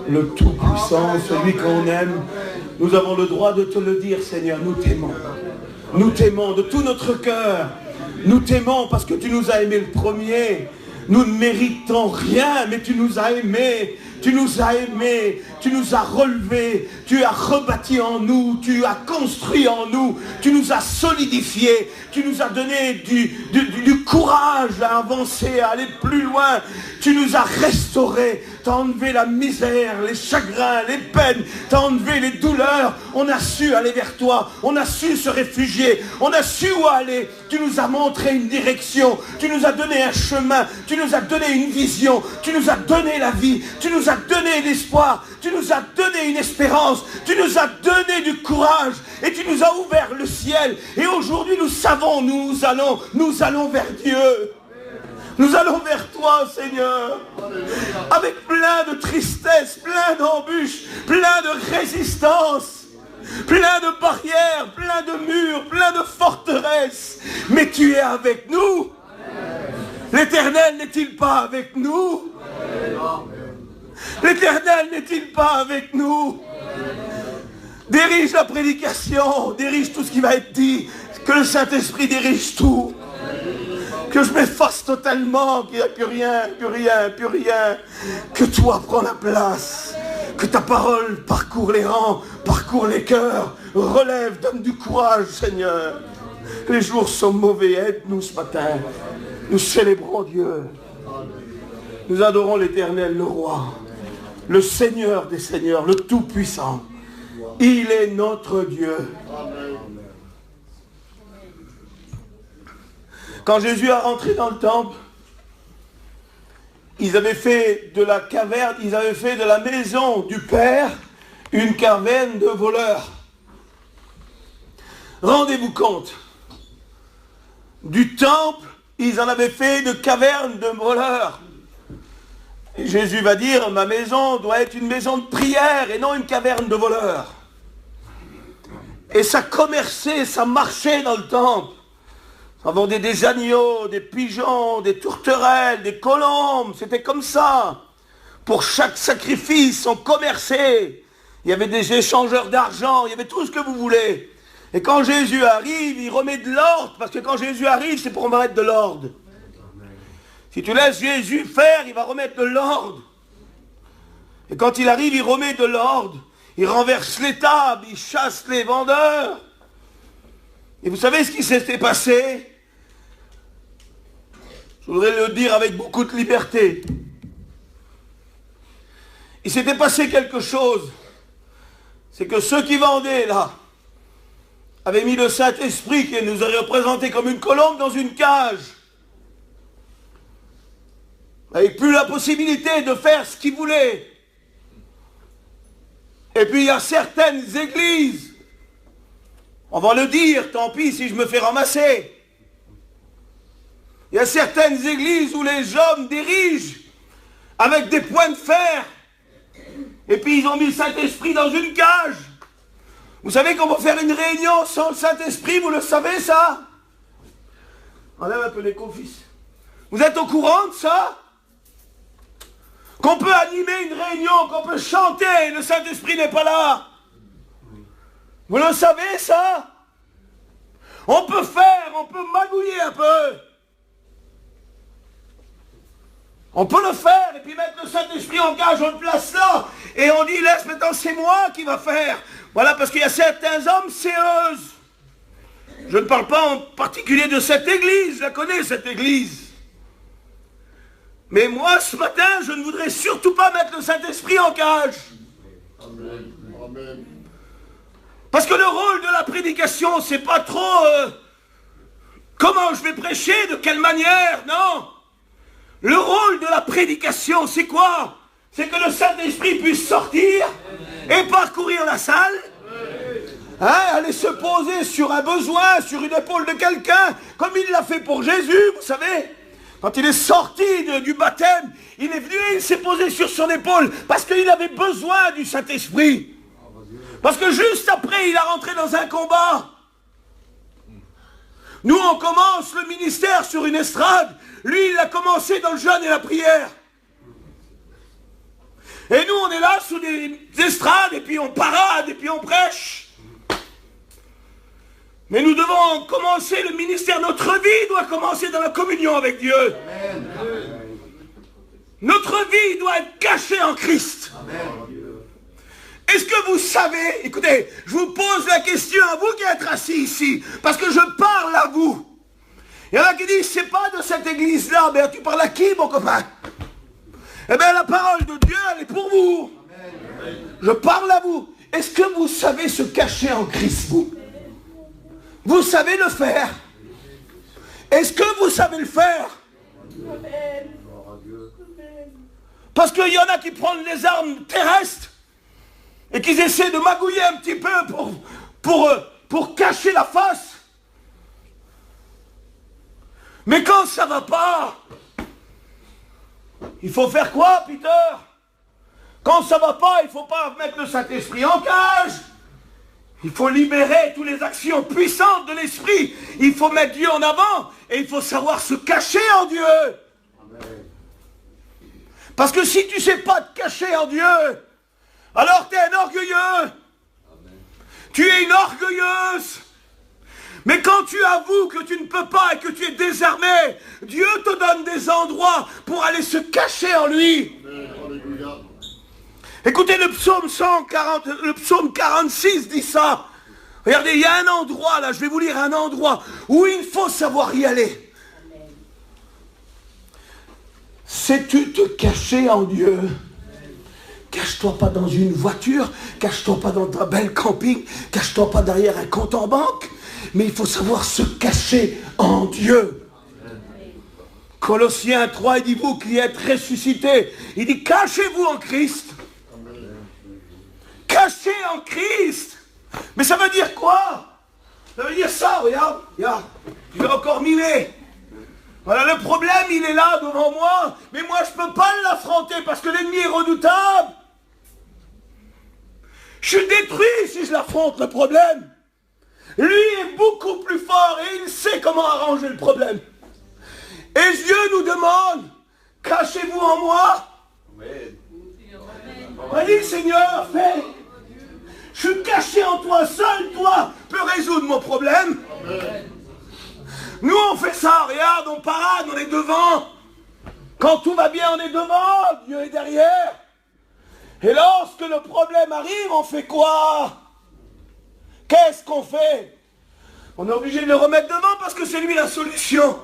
Le Tout-Puissant, celui qu'on aime, nous avons le droit de te le dire, Seigneur, nous t'aimons. Nous t'aimons de tout notre cœur. Nous t'aimons parce que tu nous as aimés le premier. Nous ne méritons rien, mais tu nous as aimés. Tu nous as aimés, tu nous as relevés, tu as rebâti en nous, tu as construit en nous, tu nous as solidifiés, tu nous as donné du courage à avancer, à aller plus loin. Tu nous as restaurés, tu as enlevé la misère, les chagrins, les peines, tu as enlevé les douleurs. On a su aller vers toi, on a su se réfugier, on a su où aller. Tu nous as montré une direction, tu nous as donné un chemin, tu nous as donné une vision, tu nous as donné la vie, tu nous as donné l'espoir, tu nous as donné une espérance, tu nous as donné du courage et tu nous as ouvert le ciel. Et aujourd'hui nous savons, nous allons vers Dieu. Nous allons vers toi, Seigneur, avec plein de tristesse, plein d'embûches, plein de résistance, plein de barrières, plein de murs, plein de forteresses. Mais tu es avec nous. L'Éternel n'est-il pas avec nous? L'Éternel n'est-il pas avec nous? Dirige la prédication, dirige tout ce qui va être dit, que le Saint-Esprit dirige tout. Que je m'efface totalement, qu'il n'y a plus rien, plus rien, plus rien. Que toi prends la place. Que ta parole parcourt les rangs, parcourt les cœurs, relève, donne du courage, Seigneur. Les jours sont mauvais, aide-nous ce matin. Nous célébrons Dieu. Nous adorons l'Éternel, le Roi, le Seigneur des Seigneurs, le Tout-Puissant. Il est notre Dieu. Quand Jésus a rentré dans le temple, ils avaient fait de la caverne, ils avaient fait de la maison du Père une caverne de voleurs. Rendez-vous compte, du temple, ils en avaient fait de caverne de voleurs. Et Jésus va dire, ma maison doit être une maison de prière et non une caverne de voleurs. Et ça commerçait, ça marchait dans le temple. Ça vendait des agneaux, des pigeons, des tourterelles, des colombes, c'était comme ça. Pour chaque sacrifice, on commerçait. Il y avait des échangeurs d'argent, il y avait tout ce que vous voulez. Et quand Jésus arrive, il remet de l'ordre, parce que quand Jésus arrive, c'est pour remettre de l'ordre. Si tu laisses Jésus faire, il va remettre de l'ordre. Et quand il arrive, il remet de l'ordre. Il renverse les tables, il chasse les vendeurs. Et vous savez ce qui s'était passé? Je voudrais le dire avec beaucoup de liberté. Il s'était passé quelque chose. C'est que ceux qui vendaient là avaient mis le Saint-Esprit qui nous a représentés comme une colombe dans une cage. Avec plus la possibilité de faire ce qu'ils voulaient. Et puis il y a certaines églises, on va le dire, tant pis si je me fais ramasser. Il y a certaines églises où les hommes dirigent avec des poings de fer. Et puis ils ont mis le Saint-Esprit dans une cage. Vous savez qu'on peut faire une réunion sans le Saint-Esprit, vous le savez ça? Enlève un peu les confisses. Vous êtes au courant de ça? Qu'on peut animer une réunion, qu'on peut chanter, et le Saint-Esprit n'est pas là. Vous le savez ça? On peut faire, on peut magouiller un peu. On peut le faire, et puis mettre le Saint-Esprit en cage, on le place là, et on dit, laisse maintenant, c'est moi qui va faire. Voilà, parce qu'il y a certains hommes séeuses. Je ne parle pas en particulier de cette église, je la connais cette église. Mais moi, ce matin, je ne voudrais surtout pas mettre le Saint-Esprit en cage. Amen. Parce que le rôle de la prédication, c'est pas trop comment je vais prêcher, de quelle manière, non. Le rôle de la prédication, c'est quoi? C'est que le Saint-Esprit puisse sortir et parcourir la salle, aller se poser sur un besoin, sur une épaule de quelqu'un, comme il l'a fait pour Jésus, vous savez. Quand il est sorti du baptême, il est venu et il s'est posé sur son épaule parce qu'il avait besoin du Saint-Esprit. Parce que juste après, il a rentré dans un combat. Nous, on commence le ministère sur une estrade. Lui, il a commencé dans le jeûne et la prière. Et nous, on est là sous des estrades, et puis on parade, et puis on prêche. Mais nous devons commencer le ministère. Notre vie doit commencer dans la communion avec Dieu. Amen. Notre vie doit être cachée en Christ. Amen. Est-ce que vous savez, écoutez, je vous pose la question à vous qui êtes assis ici, parce que je parle à vous. Il y en a qui disent, c'est pas de cette église-là, mais tu parles à qui, mon copain? Eh bien, la parole de Dieu, elle est pour vous. Amen. Je parle à vous. Est-ce que vous savez se cacher en Christ, vous? Vous savez le faire? Est-ce que vous savez le faire? Amen. Parce qu'il y en a qui prennent les armes terrestres et qui essaient de magouiller un petit peu pour cacher la face. Mais quand ça va pas, il faut faire quoi, Peter? Quand ça va pas, il ne faut pas mettre le Saint-Esprit en cage. Il faut libérer toutes les actions puissantes de l'Esprit. Il faut mettre Dieu en avant et il faut savoir se cacher en Dieu. Amen. Parce que si tu ne sais pas te cacher en Dieu, alors tu es un orgueilleux. Amen. Tu es une orgueilleuse. Mais quand tu avoues que tu ne peux pas et que tu es désarmé, Dieu te donne des endroits pour aller se cacher en lui. Amen. Écoutez, le psaume 46 dit ça. Regardez, il y a un endroit là, je vais vous lire un endroit où il faut savoir y aller. Sais-tu te cacher en Dieu? Cache-toi pas dans une voiture, cache-toi pas dans ta belle camping, cache-toi pas derrière un compte en banque, mais il faut savoir se cacher en Dieu. Colossiens 3, il dit, vous qui êtes ressuscités, il dit, cachez-vous en Christ. Caché en Christ. Mais ça veut dire quoi? Ça veut dire ça, regarde, je vais encore mimer. Voilà, le problème, il est là devant moi, mais moi je ne peux pas l'affronter parce que l'ennemi est redoutable. Je suis détruit si je l'affronte, le problème. Lui est beaucoup plus fort et il sait comment arranger le problème. Et Dieu nous demande, cachez-vous en moi. Allez, Seigneur, fais. Je suis caché en toi, seul toi peux résoudre mon problème. Amen. Nous on fait ça, regarde, on parade, on est devant. Quand tout va bien, on est devant, Dieu est derrière. Et lorsque le problème arrive, on fait quoi? Qu'est-ce qu'on fait? On est obligé de le remettre devant parce que c'est lui la solution.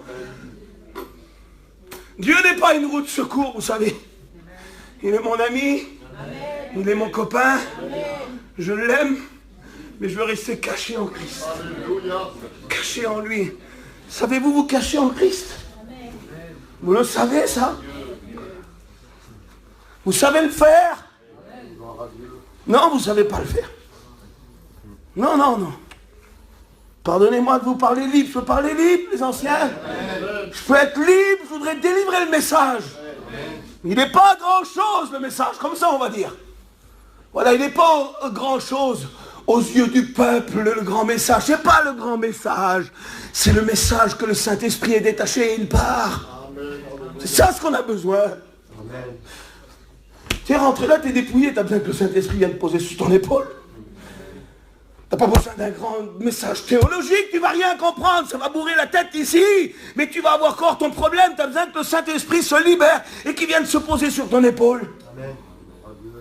Dieu n'est pas une roue de secours, vous savez. Il est mon ami, il est mon copain. Je l'aime, mais je veux rester caché en Christ. Alléluia. Caché en lui. Savez-vous vous cacher en Christ? Amen. Vous le savez, ça? Vous savez le faire? Non, vous ne savez pas le faire. Non. Pardonnez-moi de vous parler libre. Je peux parler libre, les anciens. Je peux être libre, je voudrais délivrer le message. Il n'est pas grand-chose, le message, comme ça on va dire. Voilà, il n'est pas grand-chose aux yeux du peuple, le grand message. Ce n'est pas le grand message. C'est le message que le Saint-Esprit est détaché et il part. C'est ça ce qu'on a besoin. Tu es rentré là, tu es dépouillé, tu as besoin que le Saint-Esprit vienne te poser sur ton épaule. Tu n'as pas besoin d'un grand message théologique, tu ne vas rien comprendre, ça va bourrer la tête ici. Mais tu vas avoir encore ton problème, tu as besoin que le Saint-Esprit se libère et qu'il vienne se poser sur ton épaule. Amen.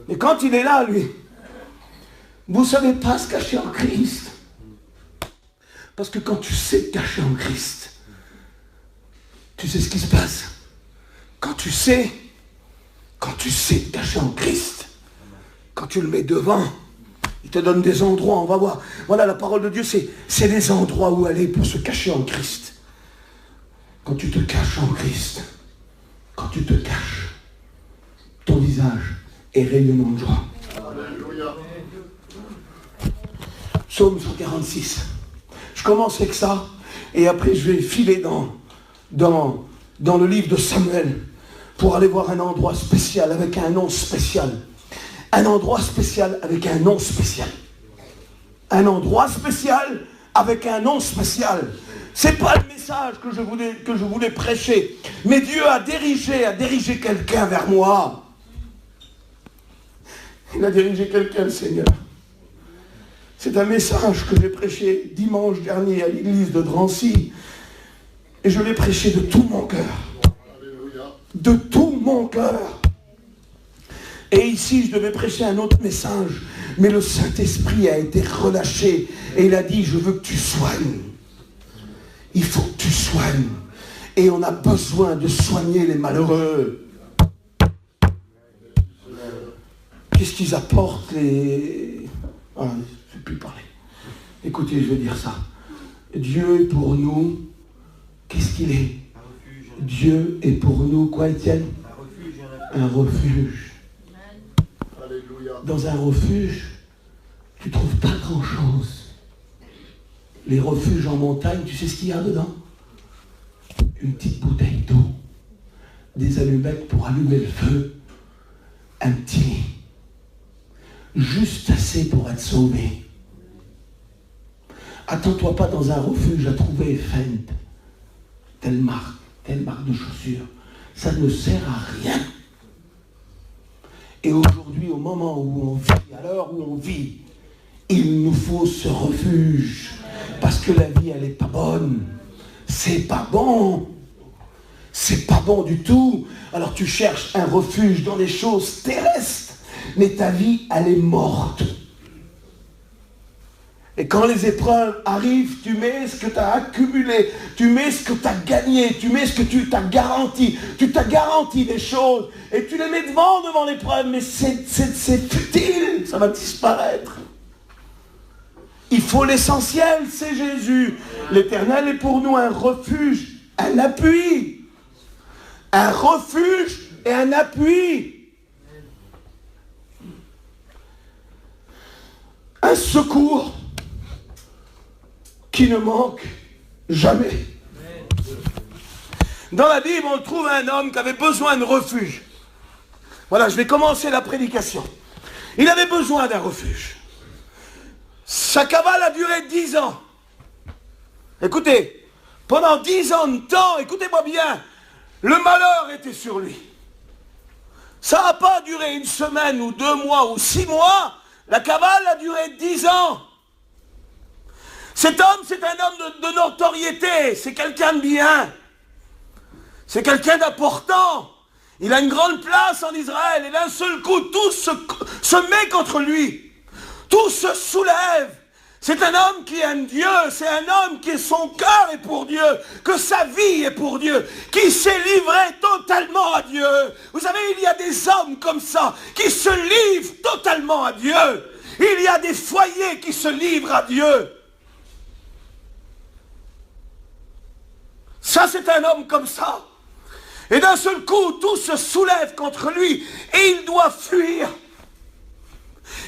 Et quand il est là, lui, vous ne savez pas se cacher en Christ. Parce que quand tu sais te cacher en Christ, tu sais ce qui se passe. Quand tu sais te cacher en Christ, quand tu le mets devant, il te donne des endroits, on va voir. Voilà, la parole de Dieu, c'est des endroits où aller pour se cacher en Christ. Quand tu te caches en Christ, quand tu te caches, ton visage est rayonnant de joie. Alléluia. Psaume 146. Je commence avec ça, et après je vais filer dans le livre de Samuel pour aller voir un endroit spécial avec un nom spécial. Un endroit spécial avec un nom spécial. Un endroit spécial avec un nom spécial. C'est pas le message que je voulais prêcher. Mais Dieu a dirigé quelqu'un vers moi. Il a dirigé quelqu'un, le Seigneur. C'est un message que j'ai prêché dimanche dernier à l'église de Drancy. Et je l'ai prêché de tout mon cœur. De tout mon cœur. Et ici, je devais prêcher un autre message. Mais le Saint-Esprit a été relâché. Et il a dit, je veux que tu soignes. Il faut que tu soignes. Et on a besoin de soigner les malheureux. Qu'est-ce qu'ils apportent les... Ah, je ne vais plus parler. Écoutez, je vais dire ça. Dieu est pour nous. Qu'est-ce qu'il est? Dieu est pour nous, quoi, Étienne? Un refuge. Dans un refuge, tu ne trouves pas grand-chose. Les refuges en montagne, tu sais ce qu'il y a dedans? Une petite bouteille d'eau, des allumettes pour allumer le feu, un petit lit. Juste assez pour être sauvé. Attends-toi pas dans un refuge à trouver Fendt, telle marque de chaussures. Ça ne sert à rien. Et aujourd'hui, au moment où on vit, à l'heure où on vit, il nous faut ce refuge. Parce que la vie, elle n'est pas bonne. C'est pas bon. C'est pas bon du tout. Alors tu cherches un refuge dans les choses terrestres. Mais ta vie, elle est morte. Et quand les épreuves arrivent, tu mets ce que tu as accumulé, tu mets ce que tu as gagné, tu mets ce que tu t'as garanti. Tu t'as garanti des choses et tu les mets devant l'épreuve, mais c'est futile, ça va disparaître. Il faut l'essentiel, c'est Jésus. L'Éternel est pour nous un refuge, un appui. Un refuge et un appui. Un secours qui ne manque jamais. Dans la Bible, on trouve un homme qui avait besoin de refuge. Voilà, je vais commencer la prédication. Il avait besoin d'un refuge. Sa cavale a duré 10 ans. Écoutez, pendant 10 ans de temps, écoutez-moi bien, le malheur était sur lui. Ça n'a pas duré une semaine ou 2 mois ou 6 mois. La cavale a duré 10 ans. Cet homme, c'est un homme de notoriété. C'est quelqu'un de bien. C'est quelqu'un d'important. Il a une grande place en Israël. Et d'un seul coup, tout se met contre lui. Tout se soulève. C'est un homme qui aime Dieu. C'est un homme qui son cœur est pour Dieu. Que sa vie est pour Dieu. Qui s'est livré totalement à Dieu. Vous savez, il y a des hommes comme ça qui se livrent totalement à Dieu. Il y a des foyers qui se livrent à Dieu. Ça, c'est un homme comme ça. Et d'un seul coup, tout se soulève contre lui. Et il doit fuir.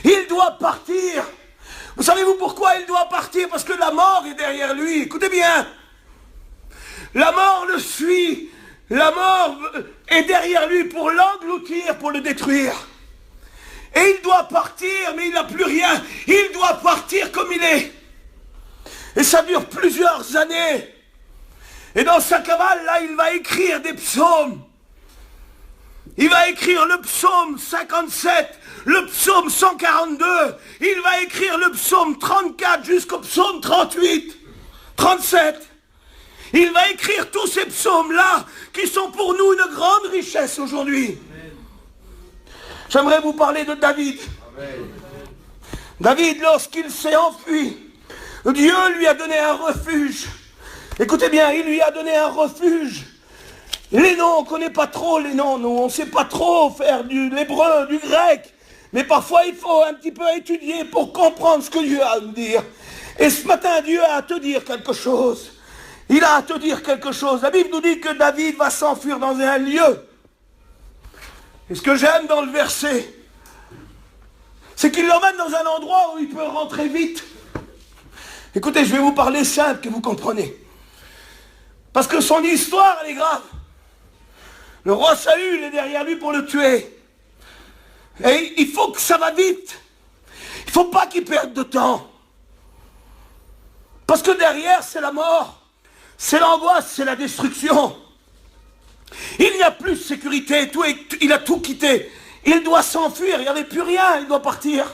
Il doit partir. Vous savez-vous pourquoi il doit partir? Parce que la mort est derrière lui. Écoutez bien. La mort le suit. La mort est derrière lui pour l'engloutir, pour le détruire. Et il doit partir, mais il n'a plus rien. Il doit partir comme il est. Et ça dure plusieurs années. Et dans sa cavale, là, il va écrire des psaumes. Il va écrire le psaume 57, le psaume 142. Il va écrire le psaume 34 jusqu'au psaume 38, 37. Il va écrire tous ces psaumes-là qui sont pour nous une grande richesse aujourd'hui. J'aimerais vous parler de David. Amen. David, lorsqu'il s'est enfui, Dieu lui a donné un refuge. Écoutez bien, il lui a donné un refuge. Les noms, on ne connaît pas trop les noms, nous. On ne sait pas trop faire de l'hébreu, du grec. Mais parfois, il faut un petit peu étudier pour comprendre ce que Dieu a à nous dire. Et ce matin, Dieu a à te dire quelque chose. Il a à te dire quelque chose. La Bible nous dit que David va s'enfuir dans un lieu. Et ce que j'aime dans le verset, c'est qu'il l'emmène dans un endroit où il peut rentrer vite. Écoutez, je vais vous parler simple, que vous comprenez. Parce que son histoire, elle est grave. Le roi Saül est derrière lui pour le tuer. Et il faut que ça va vite. Il ne faut pas qu'il perde de temps. Parce que derrière, c'est la mort. C'est l'angoisse, c'est la destruction. Il n'y a plus de sécurité, il a tout quitté. Il doit s'enfuir, il n'y avait plus rien, il doit partir.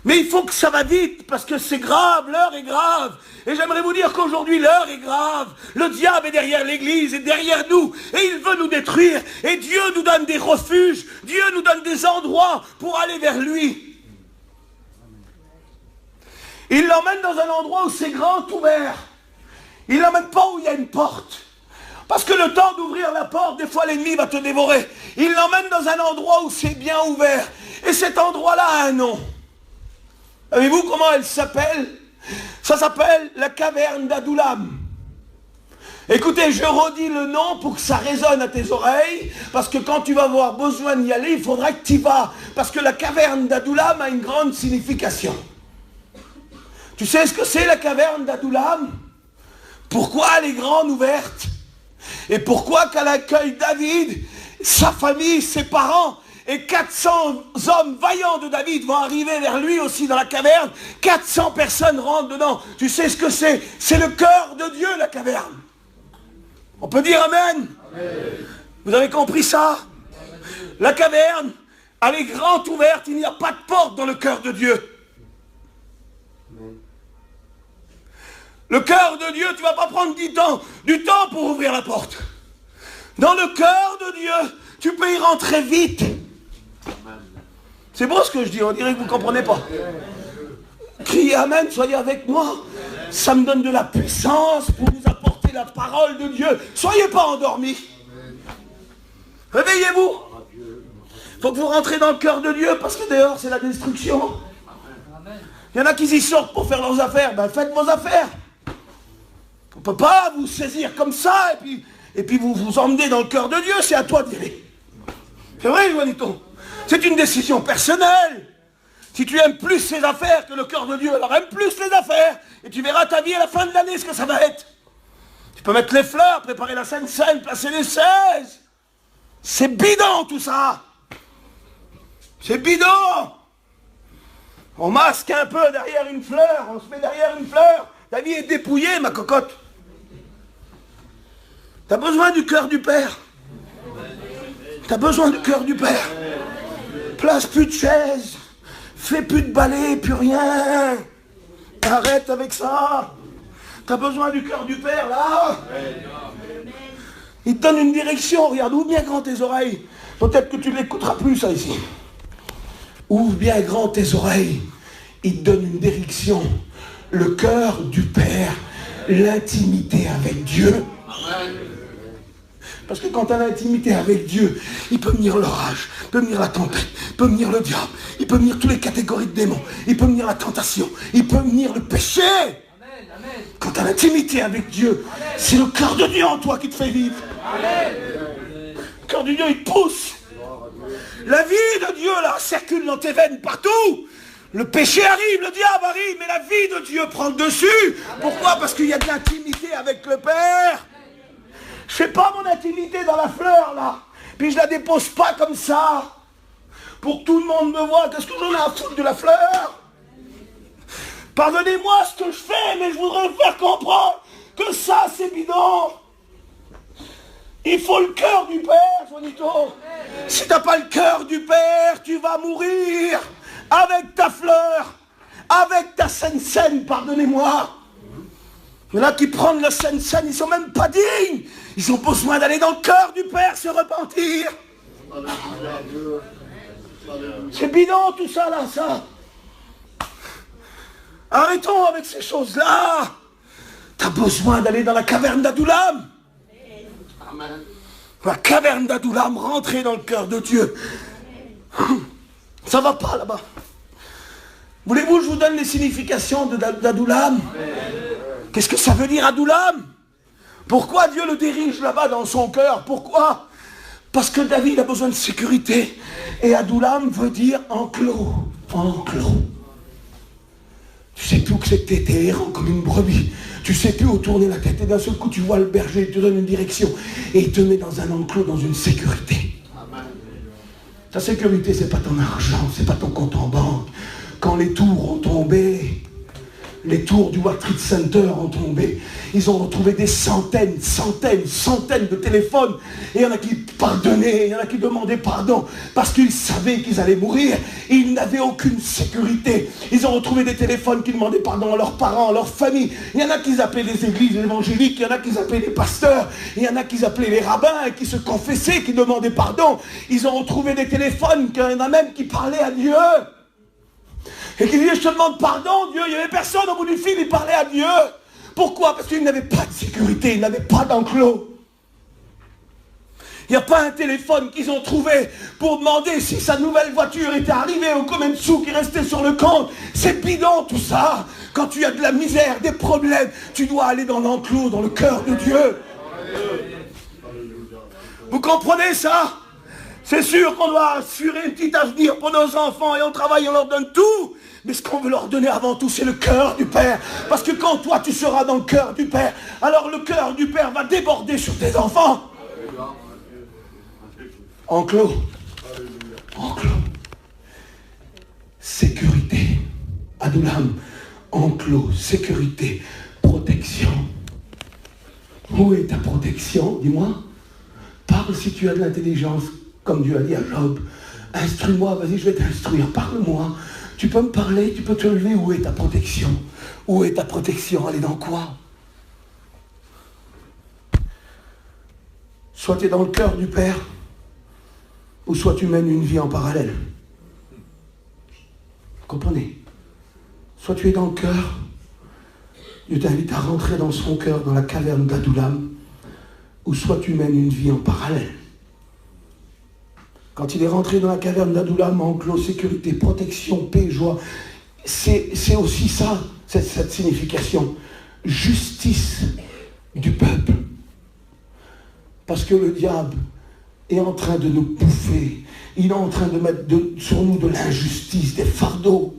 Mais il faut que ça va vite, parce que c'est grave, l'heure est grave. Et j'aimerais vous dire qu'aujourd'hui, l'heure est grave. Le diable est derrière l'église, et derrière nous, et il veut nous détruire. Et Dieu nous donne des refuges, Dieu nous donne des endroits pour aller vers lui. Il l'emmène dans un endroit où c'est grand ouvert. Il ne l'emmène pas où il y a une porte. Parce que le temps d'ouvrir la porte, des fois l'ennemi va te dévorer. Il l'emmène dans un endroit où c'est bien ouvert. Et cet endroit-là a un nom. Savez-vous comment elle s'appelle? Ça s'appelle la caverne d'Adoulam. Écoutez, je redis le nom pour que ça résonne à tes oreilles, parce que quand tu vas avoir besoin d'y aller, il faudra que tu y vas. Parce que la caverne d'Adoulam a une grande signification. Tu sais ce que c'est la caverne d'Adoulam? Pourquoi elle est grande ouverte? Et pourquoi qu'elle accueille David, sa famille, ses parents, et 400 hommes vaillants de David vont arriver vers lui aussi dans la caverne. 400 personnes rentrent dedans. Tu sais ce que c'est? C'est le cœur de Dieu, la caverne. On peut dire Amen? Amen. Vous avez compris ça? La caverne, elle est grande ouverte. Il n'y a pas de porte dans le cœur de Dieu. Le cœur de Dieu, tu ne vas pas prendre du temps pour ouvrir la porte. Dans le cœur de Dieu, tu peux y rentrer vite. C'est beau ce que je dis, on dirait que vous ne comprenez pas. Criez Amen, soyez avec moi. Ça me donne de la puissance pour vous apporter la parole de Dieu. Soyez pas endormis. Réveillez-vous. Il faut que vous rentrez dans le cœur de Dieu, parce que dehors c'est la destruction. Il y en a qui y sortent pour faire leurs affaires. Ben faites vos affaires. On ne peut pas vous saisir comme ça et puis vous vous emmener dans le cœur de Dieu. C'est à toi d'y aller. C'est vrai, Juanito. C'est une décision personnelle. Si tu aimes plus ses affaires que le cœur de Dieu, alors aime plus les affaires. Et tu verras ta vie à la fin de l'année ce que ça va être. Tu peux mettre les fleurs, préparer la Sainte Seine, placer les 16. C'est bidon tout ça. C'est bidon. On masque un peu derrière une fleur. On se met derrière une fleur. Ta vie est dépouillée, ma cocotte. Tu as besoin du cœur du Père. Tu as besoin du cœur du Père. Place plus de chaises. Fais plus de balai, plus rien. Arrête avec ça. Tu as besoin du cœur du Père, là. Il te donne une direction. Regarde, ouvre bien grand tes oreilles. Peut-être que tu ne l'écouteras plus, ça, ici. Ouvre bien grand tes oreilles. Il te donne une direction. Le cœur du Père. L'intimité avec Dieu. Parce que quand tu as l'intimité avec Dieu, il peut venir l'orage, il peut venir la tempête, il peut venir le diable, il peut venir toutes les catégories de démons, il peut venir la tentation, il peut venir le péché. Amen, amen. Quand tu as l'intimité avec Dieu, amen, c'est le cœur de Dieu en toi qui te fait vivre. Amen. Le cœur de Dieu, il pousse. La vie de Dieu, là, circule dans tes veines partout. Le péché arrive, le diable arrive, mais la vie de Dieu prend le dessus. Amen. Pourquoi? Parce qu'il y a de l'intimité avec le Père. Je fais pas mon intimité dans la fleur, là. Puis je la dépose pas comme ça. Pour que tout le monde me voit. Qu'est-ce que j'en ai à foutre de la fleur? Pardonnez-moi ce que je fais, mais je voudrais vous faire comprendre que ça, c'est bidon. Il faut le cœur du Père, Juanito. Si tu n'as pas le cœur du Père, tu vas mourir avec ta fleur, avec ta Sainte Seine, pardonnez-moi. Il y en a qui prennent la Sainte Seine, ils ne sont même pas dignes. Ils ont besoin d'aller dans le cœur du Père se repentir. C'est bidon tout ça, là, ça. Arrêtons avec ces choses-là. Tu as besoin d'aller dans la caverne d'Adoulam. La caverne d'Adoulam, rentrer dans le cœur de Dieu. Ça va pas là-bas. Voulez-vous que je vous donne les significations d'Adoulam? Qu'est-ce que ça veut dire Adoulam? Pourquoi Dieu le dirige là-bas dans son cœur? Pourquoi? Parce que David a besoin de sécurité. Et Adoulam veut dire enclos. Enclos. Tu sais plus où c'est que t'es errant comme une brebis. Tu sais plus où tourner la tête. Et d'un seul coup, tu vois le berger, il te donne une direction. Et il te met dans un enclos, dans une sécurité. Ta sécurité, c'est pas ton argent, c'est pas ton compte en banque. Quand les tours ont tombé, Les tours du World Trade Center ont tombé. Ils ont retrouvé des centaines de téléphones. Et il y en a qui pardonnaient, il y en a qui demandaient pardon parce qu'ils savaient qu'ils allaient mourir. Et ils n'avaient aucune sécurité. Ils ont retrouvé des téléphones qui demandaient pardon à leurs parents, à leur famille. Il y en a qui appelaient les églises évangéliques, il y en a qui appelaient les pasteurs, il y en a qui appelaient les rabbins, qui se confessaient, qui demandaient pardon. Ils ont retrouvé des téléphones, il y en a même qui parlaient à Dieu. Et qui disait, je te demande pardon, Dieu. Il n'y avait personne au bout du fil, il parlait à Dieu. Pourquoi? Parce qu'il n'avait pas de sécurité, il n'avait pas d'enclos. Il n'y a pas un téléphone qu'ils ont trouvé pour demander si sa nouvelle voiture était arrivée ou combien de sous qui restaient sur le compte. C'est bidon tout ça. Quand tu as de la misère, des problèmes, tu dois aller dans l'enclos, dans le cœur de Dieu. Vous comprenez ça? C'est sûr qu'on doit assurer un petit avenir pour nos enfants et on travaille, on leur donne tout. Mais ce qu'on veut leur donner avant tout, c'est le cœur du Père. Parce que quand toi, tu seras dans le cœur du Père, alors le cœur du Père va déborder sur tes enfants. Enclos. Enclos. Sécurité. Adoulam. Enclos. Sécurité. Protection. Où est ta protection? Dis-moi. Parle si tu as de l'intelligence. Comme Dieu a dit à Job. Instruis-moi, vas-y, je vais t'instruire. Parle-moi. Tu peux me parler, tu peux te lever. Où est ta protection? Où est ta protection? Elle est dans quoi? Soit tu es dans le cœur du Père, ou soit tu mènes une vie en parallèle. Vous comprenez? Soit tu es dans le cœur, Dieu t'invite à rentrer dans son cœur, dans la caverne d'Adoulam, ou soit tu mènes une vie en parallèle. Quand il est rentré dans la caverne d'Adoulam, enclos, sécurité, protection, paix, joie, c'est aussi ça, cette signification. Justice du peuple. Parce que le diable est en train de nous bouffer. Il est en train de mettre sur nous de l'injustice, des fardeaux.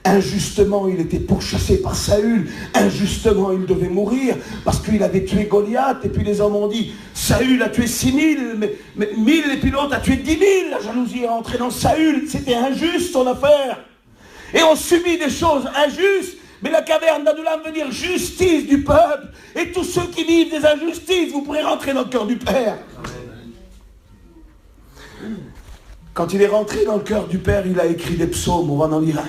Injustement, il était pourchassé par Saül. Injustement, il devait mourir parce qu'il avait tué Goliath. Et puis les hommes ont dit, Saül a tué 6000, mais 1000, et puis l'autre a tué 10 000. La jalousie est entrée dans Saül. C'était injuste son affaire. Et on subit des choses injustes. Mais la caverne d'Adoulam veut dire justice du peuple. Et tous ceux qui vivent des injustices, vous pourrez rentrer dans le cœur du Père. Quand il est rentré dans le cœur du Père, il a écrit des psaumes. On va en lire un.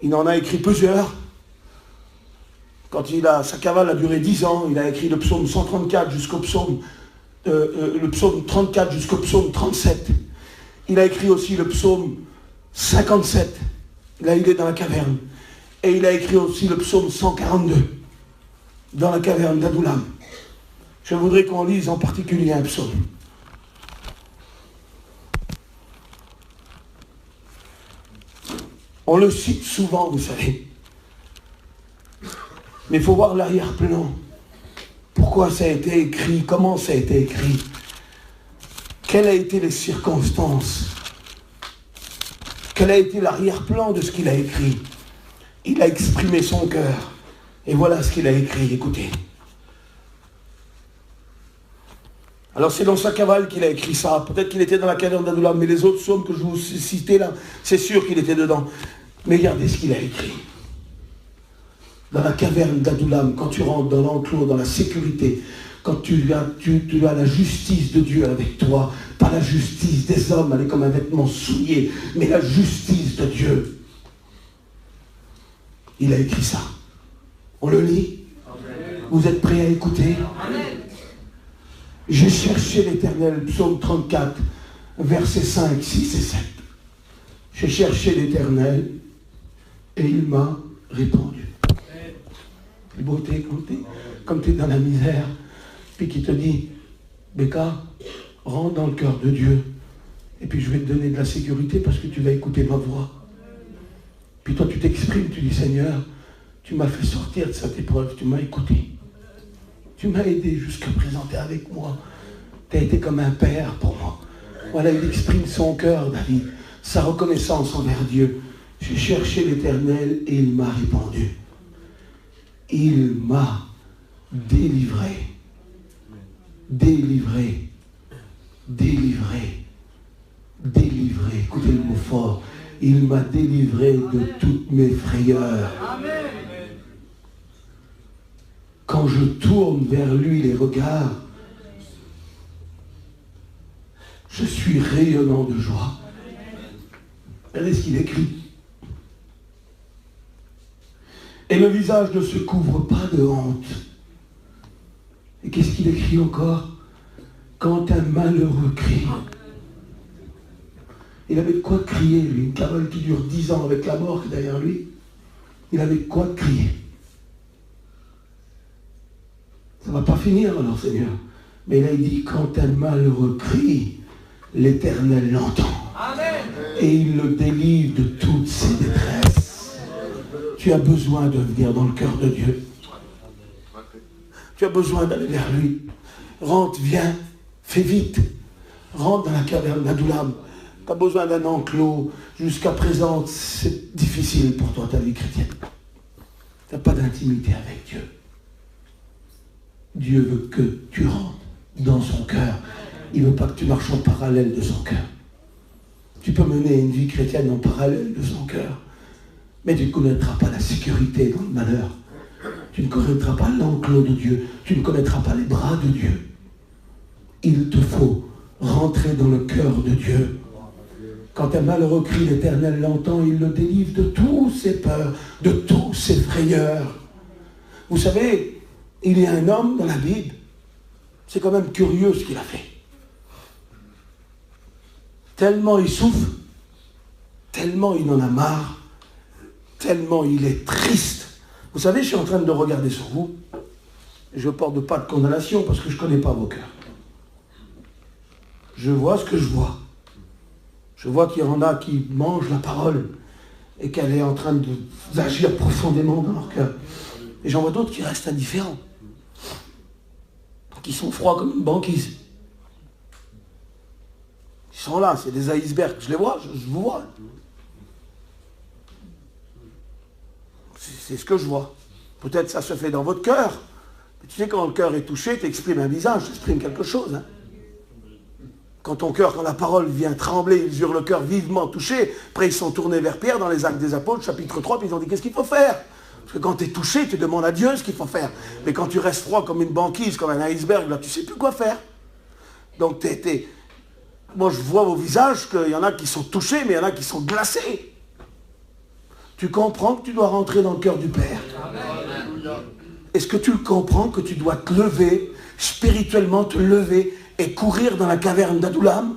Il en a écrit plusieurs. Quand sa cavale a duré 10 ans, il a écrit le psaume 134 jusqu'au psaume, le psaume 34 jusqu'au psaume 37. Il a écrit aussi le psaume 57. Là, il est dans la caverne. Et il a écrit aussi le psaume 142 dans la caverne d'Adoulam. Je voudrais qu'on lise en particulier un psaume. On le cite souvent, vous savez. Mais il faut voir l'arrière-plan. Pourquoi ça a été écrit? Comment ça a été écrit? Quelles ont été les circonstances? Quel a été l'arrière-plan de ce qu'il a écrit? Il a exprimé son cœur. Et voilà ce qu'il a écrit. Écoutez. Alors c'est dans sa cavale qu'il a écrit ça. Peut-être qu'il était dans la caverne d'Adoulam, mais les autres psaumes que je vous citais là, c'est sûr qu'il était dedans. Mais regardez ce qu'il a écrit. Dans la caverne d'Adoulam, quand tu rentres dans l'enclos, dans la sécurité, quand tu as la justice de Dieu avec toi, pas la justice des hommes, elle est comme un vêtement souillé, mais la justice de Dieu. Il a écrit ça. On le lit? Amen. Vous êtes prêts à écouter? Amen. J'ai cherché l'Éternel, psaume 34, versets 5, 6 et 7. J'ai cherché l'Éternel et il m'a répondu. C'est beau, comme tu es dans la misère, puis qui te dit, Béka, rentre dans le cœur de Dieu, et puis je vais te donner de la sécurité parce que tu vas écouter ma voix. Puis toi tu t'exprimes, tu dis, Seigneur, tu m'as fait sortir de cette épreuve, tu m'as écouté. Tu m'as aidé jusqu'à présenter avec moi. Tu as été comme un père pour moi. Voilà, il exprime son cœur, David, sa reconnaissance envers Dieu. J'ai cherché l'Éternel et il m'a répondu. Il m'a délivré. Délivré. Délivré. Délivré. Écoutez le mot fort. Il m'a délivré de toutes mes frayeurs. Quand je tourne vers lui les regards, je suis rayonnant de joie. Regardez ce qu'il écrit. Et le visage ne se couvre pas de honte. Et qu'est-ce qu'il écrit encore? Quand un malheureux crie. Il avait de quoi crier, lui. Une cavale qui dure 10 ans avec la mort derrière lui. Il avait de quoi crier. Ça ne va pas finir alors, Seigneur. Mais là, il dit, quand un malheureux crie, l'Éternel l'entend. Amen. Et il le délivre de toutes ses détresses. Tu as besoin de venir dans le cœur de Dieu. Tu as besoin d'aller vers lui. Rentre, viens, fais vite. Rentre dans la caverne d'Adoulam. Tu as besoin d'un enclos. Jusqu'à présent, c'est difficile pour toi, ta vie chrétienne. Tu n'as pas d'intimité avec Dieu. Dieu veut que tu rentres dans son cœur. Il ne veut pas que tu marches en parallèle de son cœur. Tu peux mener une vie chrétienne en parallèle de son cœur, mais tu ne connaîtras pas la sécurité dans le malheur. Tu ne connaîtras pas l'enclos de Dieu. Tu ne connaîtras pas les bras de Dieu. Il te faut rentrer dans le cœur de Dieu. Quand un malheureux crie, l'Éternel l'entend, il le délivre de toutes ses peurs, de tous ses frayeurs. Vous savez, il y a un homme dans la Bible, c'est quand même curieux ce qu'il a fait. Tellement il souffre, tellement il en a marre, tellement il est triste. Vous savez, je suis en train de regarder sur vous, et je ne porte pas de condamnation parce que je ne connais pas vos cœurs. Je vois ce que je vois. Je vois qu'il y en a qui mangent la parole et qu'elle est en train d'agir profondément dans leur cœur. Et j'en vois d'autres qui restent indifférents, qui sont froids comme une banquise. Ils sont là, c'est des icebergs. Je les vois, je vous vois. C'est ce que je vois. Peut-être ça se fait dans votre cœur. Mais tu sais, quand le cœur est touché, tu exprimes un visage, tu exprimes quelque chose. Hein. Quand ton cœur, quand la parole vient trembler, ils eurent le cœur vivement touché. Après, ils sont tournés vers Pierre dans les Actes des Apôtres, chapitre 3, puis ils ont dit, qu'est-ce qu'il faut faire? Parce que quand tu es touché, tu demandes à Dieu ce qu'il faut faire. Mais quand tu restes froid comme une banquise, comme un iceberg, là, tu ne sais plus quoi faire. Donc, moi, je vois au visage qu'il y en a qui sont touchés, mais il y en a qui sont glacés. Tu comprends que tu dois rentrer dans le cœur du Père. Est-ce que tu le comprends que tu dois te lever, spirituellement te lever et courir dans la caverne d'Adoulam?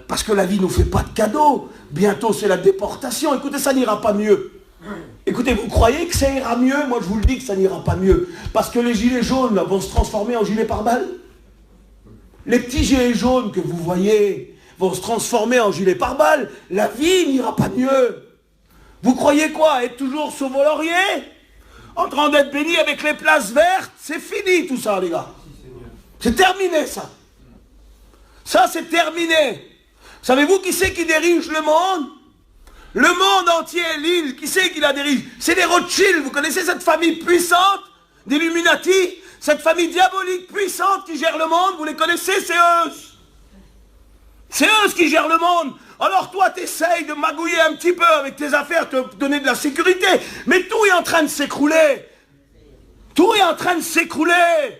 Parce que la vie ne nous fait pas de cadeaux. Bientôt, c'est la déportation. Écoutez, ça n'ira pas mieux. Écoutez, vous croyez que ça ira mieux? Moi, je vous le dis que ça n'ira pas mieux. Parce que les gilets jaunes là, vont se transformer en gilets pare-balles. Les petits gilets jaunes que vous voyez vont se transformer en gilets pare-balles. La vie n'ira pas mieux. Vous croyez quoi? Être toujours sur vos lauriers? En train d'être béni avec les places vertes? C'est fini tout ça, les gars. C'est terminé, ça. Ça, c'est terminé. Savez-vous qui c'est qui dirige le monde? Le monde entier, l'île, qui c'est qui la dirige? C'est les Rothschild. Vous connaissez cette famille puissante d'Illuminati? Cette famille diabolique puissante qui gère le monde, vous les connaissez? C'est eux. C'est eux qui gèrent le monde. Alors toi, tu essayes de magouiller un petit peu avec tes affaires, te donner de la sécurité. Mais tout est en train de s'écrouler. Tout est en train de s'écrouler.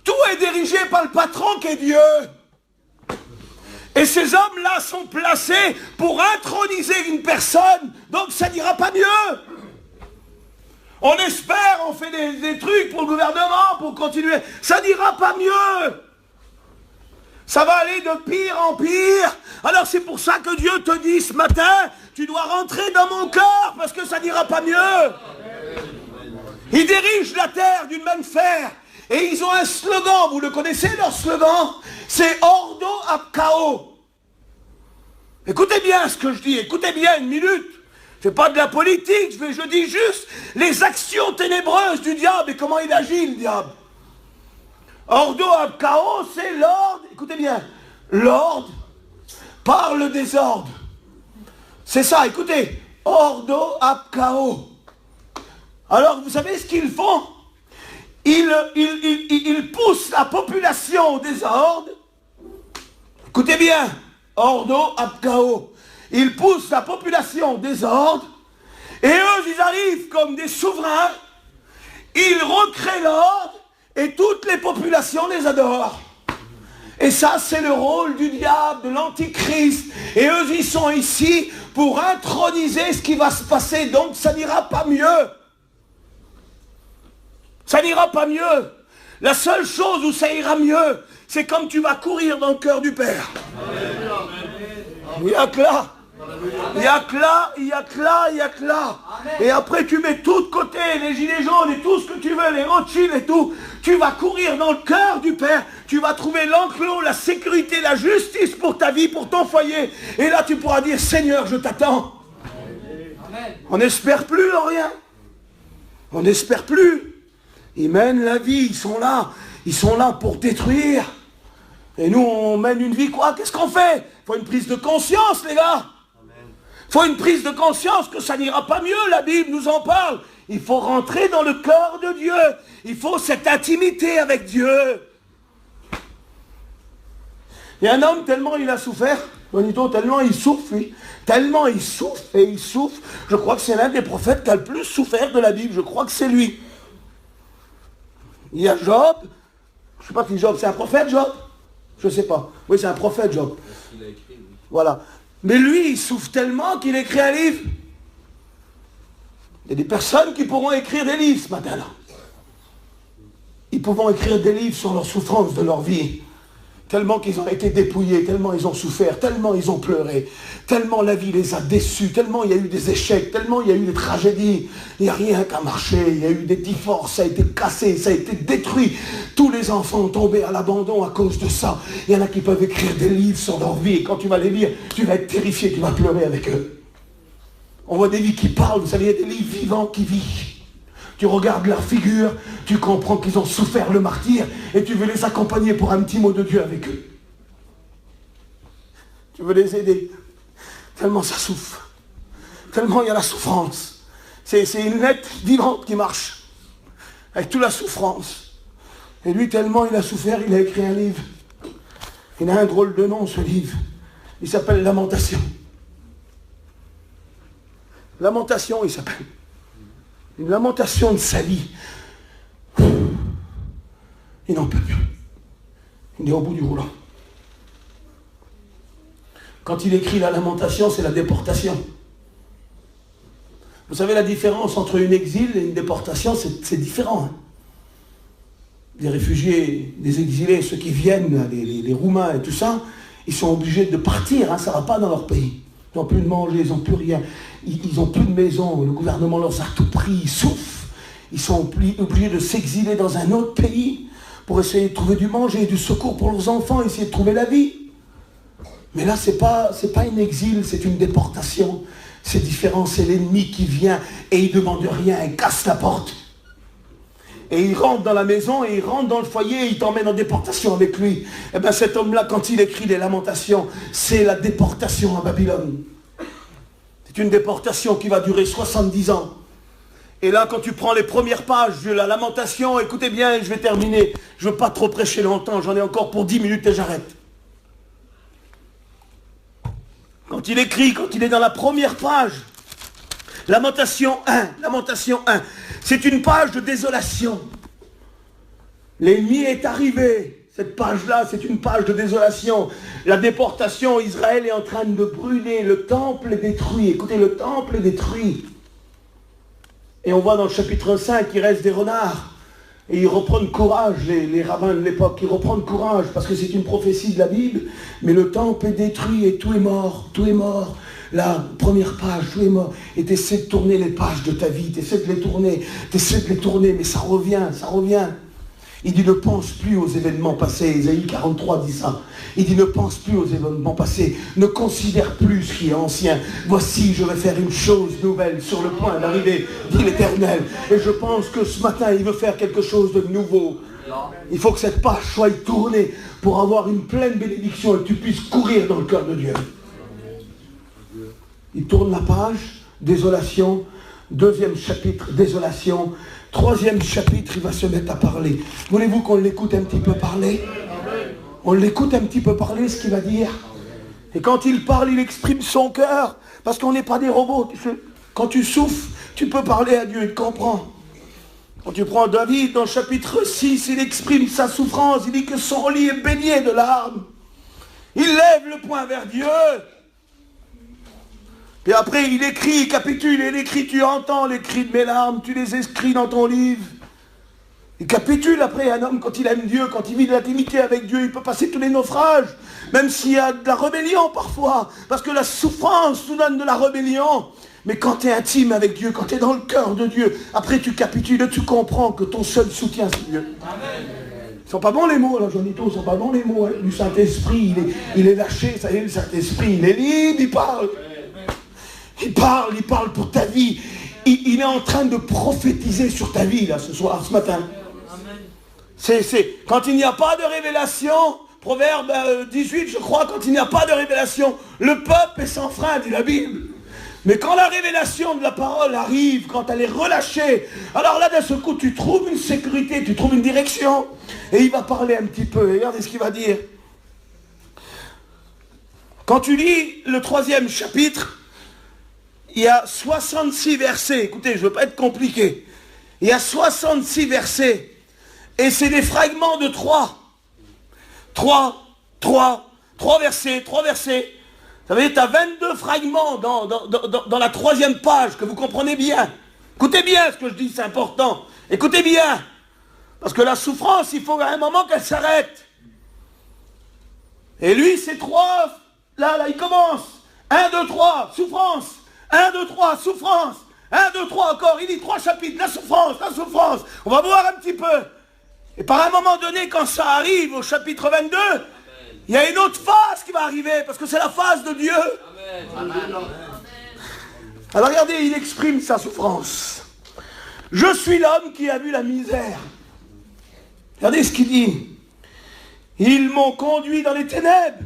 Tout est dirigé par le patron qui est Dieu. Et ces hommes-là sont placés pour introniser une personne. Donc ça n'ira pas mieux. On espère, on fait des trucs pour le gouvernement, pour continuer. Ça n'ira pas mieux. Ça va aller de pire en pire. Alors c'est pour ça que Dieu te dit ce matin, tu dois rentrer dans mon cœur, parce que ça n'ira pas mieux. Ils dirigent la terre d'une main de fer. Et ils ont un slogan, vous le connaissez leur slogan? C'est Ordo ab Chaos. Écoutez bien ce que je dis, écoutez bien une minute. Je ne fais pas de la politique, je dis juste les actions ténébreuses du diable et comment il agit, le diable. Ordo ab Chaos, c'est l'ordre, écoutez bien, l'ordre par le désordre. C'est ça, écoutez, Ordo ab Chaos. Alors, vous savez ce qu'ils font? Ils poussent la population au désordre. Écoutez bien, Ordo ab Chaos. Ils poussent la population au désordre. Et eux, ils arrivent comme des souverains. Ils recréent l'ordre. Et toutes les populations les adorent. Et ça, c'est le rôle du diable, de l'antichrist. Et eux, ils sont ici pour introniser ce qui va se passer. Donc, ça n'ira pas mieux. Ça n'ira pas mieux. La seule chose où ça ira mieux, c'est comme tu vas courir dans le cœur du Père. Il n'y a que là. Il n'y a que là, il n'y a que là, il n'y a que là. Et après tu mets tout de côté, les gilets jaunes et tout ce que tu veux, les Rothschild et tout. Tu vas courir dans le cœur du Père. Tu vas trouver l'enclos, la sécurité, la justice pour ta vie, pour ton foyer. Et là tu pourras dire, Seigneur, je t'attends. On n'espère plus rien. On n'espère plus. Ils mènent la vie, ils sont là. Ils sont là pour détruire. Et nous, on mène une vie quoi? Qu'est-ce qu'on fait? Il faut une prise de conscience, les gars. Il faut une prise de conscience que ça n'ira pas mieux. La Bible nous en parle. Il faut rentrer dans le cœur de Dieu. Il faut cette intimité avec Dieu. Il y a un homme, tellement il a souffert, Bonito, tellement il souffre, lui. Tellement il souffre et il souffre. Je crois que c'est l'un des prophètes qui a le plus souffert de la Bible. Je crois que c'est lui. Il y a Job. Je ne sais pas qui Job, c'est un prophète, Job? Je ne sais pas. Oui, c'est un prophète, Job. Il a écrit, oui. Voilà. Mais lui, il souffre tellement qu'il écrit un livre. Il y a des personnes qui pourront écrire des livres ce matin-là. Ils pourront écrire des livres sur leur souffrance de leur vie. Tellement qu'ils ont été dépouillés, tellement ils ont souffert, tellement ils ont pleuré, tellement la vie les a déçus, tellement il y a eu des échecs, tellement il y a eu des tragédies. Il n'y a rien qu'à marcher, il y a eu des divorces, ça a été cassé, ça a été détruit. Tous les enfants ont tombé à l'abandon à cause de ça. Il y en a qui peuvent écrire des livres sur leur vie et quand tu vas les lire, tu vas être terrifié, tu vas pleurer avec eux. On voit des vies qui parlent, vous savez, il y a des livres vivants qui vivent. Tu regardes leur figure, tu comprends qu'ils ont souffert le martyre et tu veux les accompagner pour un petit mot de Dieu avec eux. Tu veux les aider. Tellement ça souffre. Tellement il y a la souffrance. C'est une lettre vivante qui marche. Avec toute la souffrance. Et lui, tellement il a souffert, il a écrit un livre. Il a un drôle de nom, ce livre. Il s'appelle Lamentation. Lamentation, il s'appelle. Une lamentation de sa vie. Il n'en peut plus. Il est au bout du rouleau. Quand il écrit la lamentation, c'est la déportation. Vous savez la différence entre une exil et une déportation, c'est différent. Hein. Les réfugiés, les exilés, ceux qui viennent, les Roumains et tout ça, ils sont obligés de partir, hein, ça ne va pas dans leur pays. Ils n'ont plus de manger, ils n'ont plus rien. Ils n'ont plus de maison, le gouvernement leur a tout pris, ils souffrent. Ils sont obligés de s'exiler dans un autre pays pour essayer de trouver du manger, du secours pour leurs enfants, essayer de trouver la vie. Mais là, c'est pas une exil, c'est une déportation. C'est différent, c'est l'ennemi qui vient et il ne demande rien, il casse la porte. Et il rentre dans la maison, et il rentre dans le foyer, et il t'emmène en déportation avec lui. Et bien cet homme-là, quand il écrit les lamentations, c'est la déportation à Babylone. C'est une déportation qui va durer 70 ans. Et là, quand tu prends les premières pages de la lamentation, écoutez bien, je vais terminer. Je ne veux pas trop prêcher longtemps, j'en ai encore pour 10 minutes et j'arrête. Quand il écrit, quand il est dans la première page, Lamentation 1, Lamentation 1, c'est une page de désolation. L'ennemi est arrivé. Cette page-là, c'est une page de désolation. La déportation, Israël est en train de brûler. Le temple est détruit. Écoutez, le temple est détruit. Et on voit dans le chapitre 5 qu'il reste des renards. Et ils reprennent courage, les rabbins de l'époque. Ils reprennent courage parce que c'est une prophétie de la Bible. Mais le temple est détruit et tout est mort. Tout est mort. La première page, tout est mort. Et tu essaies de tourner les pages de ta vie. Tu essaies de les tourner. Mais ça revient, ça revient. Il dit ne pense plus aux événements passés. Ésaïe 43 dit ça. Il dit ne pense plus aux événements passés. Ne considère plus ce qui est ancien. Voici, je vais faire une chose nouvelle sur le point d'arriver, dit l'Éternel. Et je pense que ce matin, il veut faire quelque chose de nouveau. Il faut que cette page soit tournée pour avoir une pleine bénédiction et que tu puisses courir dans le cœur de Dieu. Il tourne la page, désolation. Deuxième chapitre, désolation. Troisième chapitre, il va se mettre à parler. Voulez-vous qu'on l'écoute un petit peu parler? On l'écoute un petit peu parler, ce qu'il va dire. Et quand il parle, il exprime son cœur. Parce qu'on n'est pas des robots. Tu sais, quand tu souffres, tu peux parler à Dieu, il te comprend. Quand tu prends David dans le chapitre 6, il exprime sa souffrance. Il dit que son lit est baigné de larmes. Il lève le poing vers Dieu. Et après, il écrit, il capitule. Et il écrit, tu entends les cris de mes larmes. Tu les écris dans ton livre. Il capitule après. Un homme, quand il aime Dieu, quand il vit de l'intimité avec Dieu, il peut passer tous les naufrages. Même s'il y a de la rébellion parfois. Parce que la souffrance nous donne de la rébellion. Mais quand tu es intime avec Dieu, quand tu es dans le cœur de Dieu, après tu capitules et tu comprends que ton seul soutien c'est Dieu. Amen. Ils ne sont pas bons les mots, là, Jonito, ils ne sont pas bons les mots hein, du Saint-Esprit. Il est lâché, ça y est, le Saint-Esprit, il est libre, il parle. Il parle pour ta vie. Il est en train de prophétiser sur ta vie, là, ce soir, ce matin. Quand il n'y a pas de révélation, Proverbe 18, je crois, quand il n'y a pas de révélation, le peuple est sans frein, dit la Bible. Mais quand la révélation de la parole arrive, quand elle est relâchée, alors là, d'un seul coup, tu trouves une sécurité, tu trouves une direction. Et il va parler un petit peu. Regardez ce qu'il va dire. Quand tu lis le 3e chapitre, il y a 66 versets. Écoutez, je ne veux pas être compliqué. Il y a 66 versets. Et c'est des fragments de 3 versets. Ça veut dire que tu as 22 fragments dans la 3e page, que vous comprenez bien. Écoutez bien ce que je dis, c'est important. Écoutez bien. Parce que la souffrance, il faut à un moment qu'elle s'arrête. Et lui, c'est 3. Là, il commence. 1, 2, 3, souffrance. 1, 2, 3, souffrance. 1, 2, 3 encore. Il dit 3 chapitres, la souffrance. On va voir un petit peu. Et par un moment donné, quand ça arrive au chapitre 22, il y a une autre phase qui va arriver, parce que c'est la phase de Dieu. Amen. Alors regardez, il exprime sa souffrance. Je suis l'homme qui a vu la misère. Regardez ce qu'il dit. Ils m'ont conduit dans les ténèbres.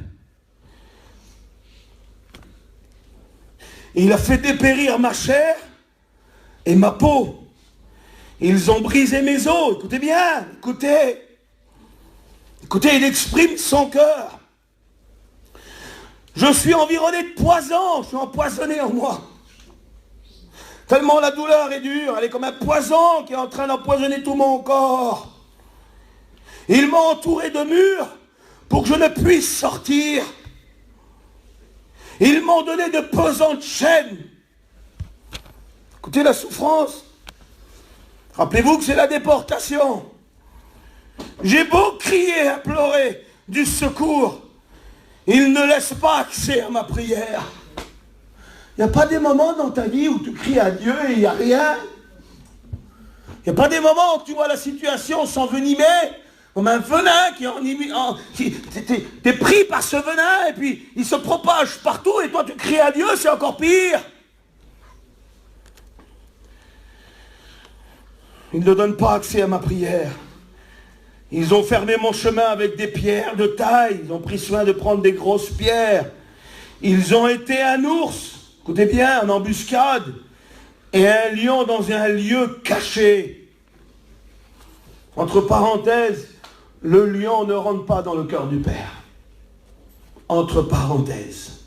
Il a fait dépérir ma chair et ma peau. Ils ont brisé mes os. Écoutez bien, écoutez, il exprime son cœur. Je suis environné de poison, je suis empoisonné en moi. Tellement la douleur est dure, elle est comme un poison qui est en train d'empoisonner tout mon corps. Ils m'ont entouré de murs pour que je ne puisse sortir. Ils m'ont donné de pesantes chaînes. Écoutez la souffrance. Rappelez-vous que c'est la déportation. J'ai beau crier, implorer du secours, il ne laisse pas accès à ma prière. Il n'y a pas des moments dans ta vie où tu cries à Dieu et il n'y a rien. Il n'y a pas des moments où tu vois la situation s'envenimer comme un venin t'es pris par ce venin et puis il se propage partout et toi tu cries à Dieu, c'est encore pire. Il ne donne pas accès à ma prière. Ils ont fermé mon chemin avec des pierres de taille. Ils ont pris soin de prendre des grosses pierres. Ils ont été un ours, écoutez bien, en embuscade, et un lion dans un lieu caché. Entre parenthèses, le lion ne rentre pas dans le cœur du Père. Entre parenthèses.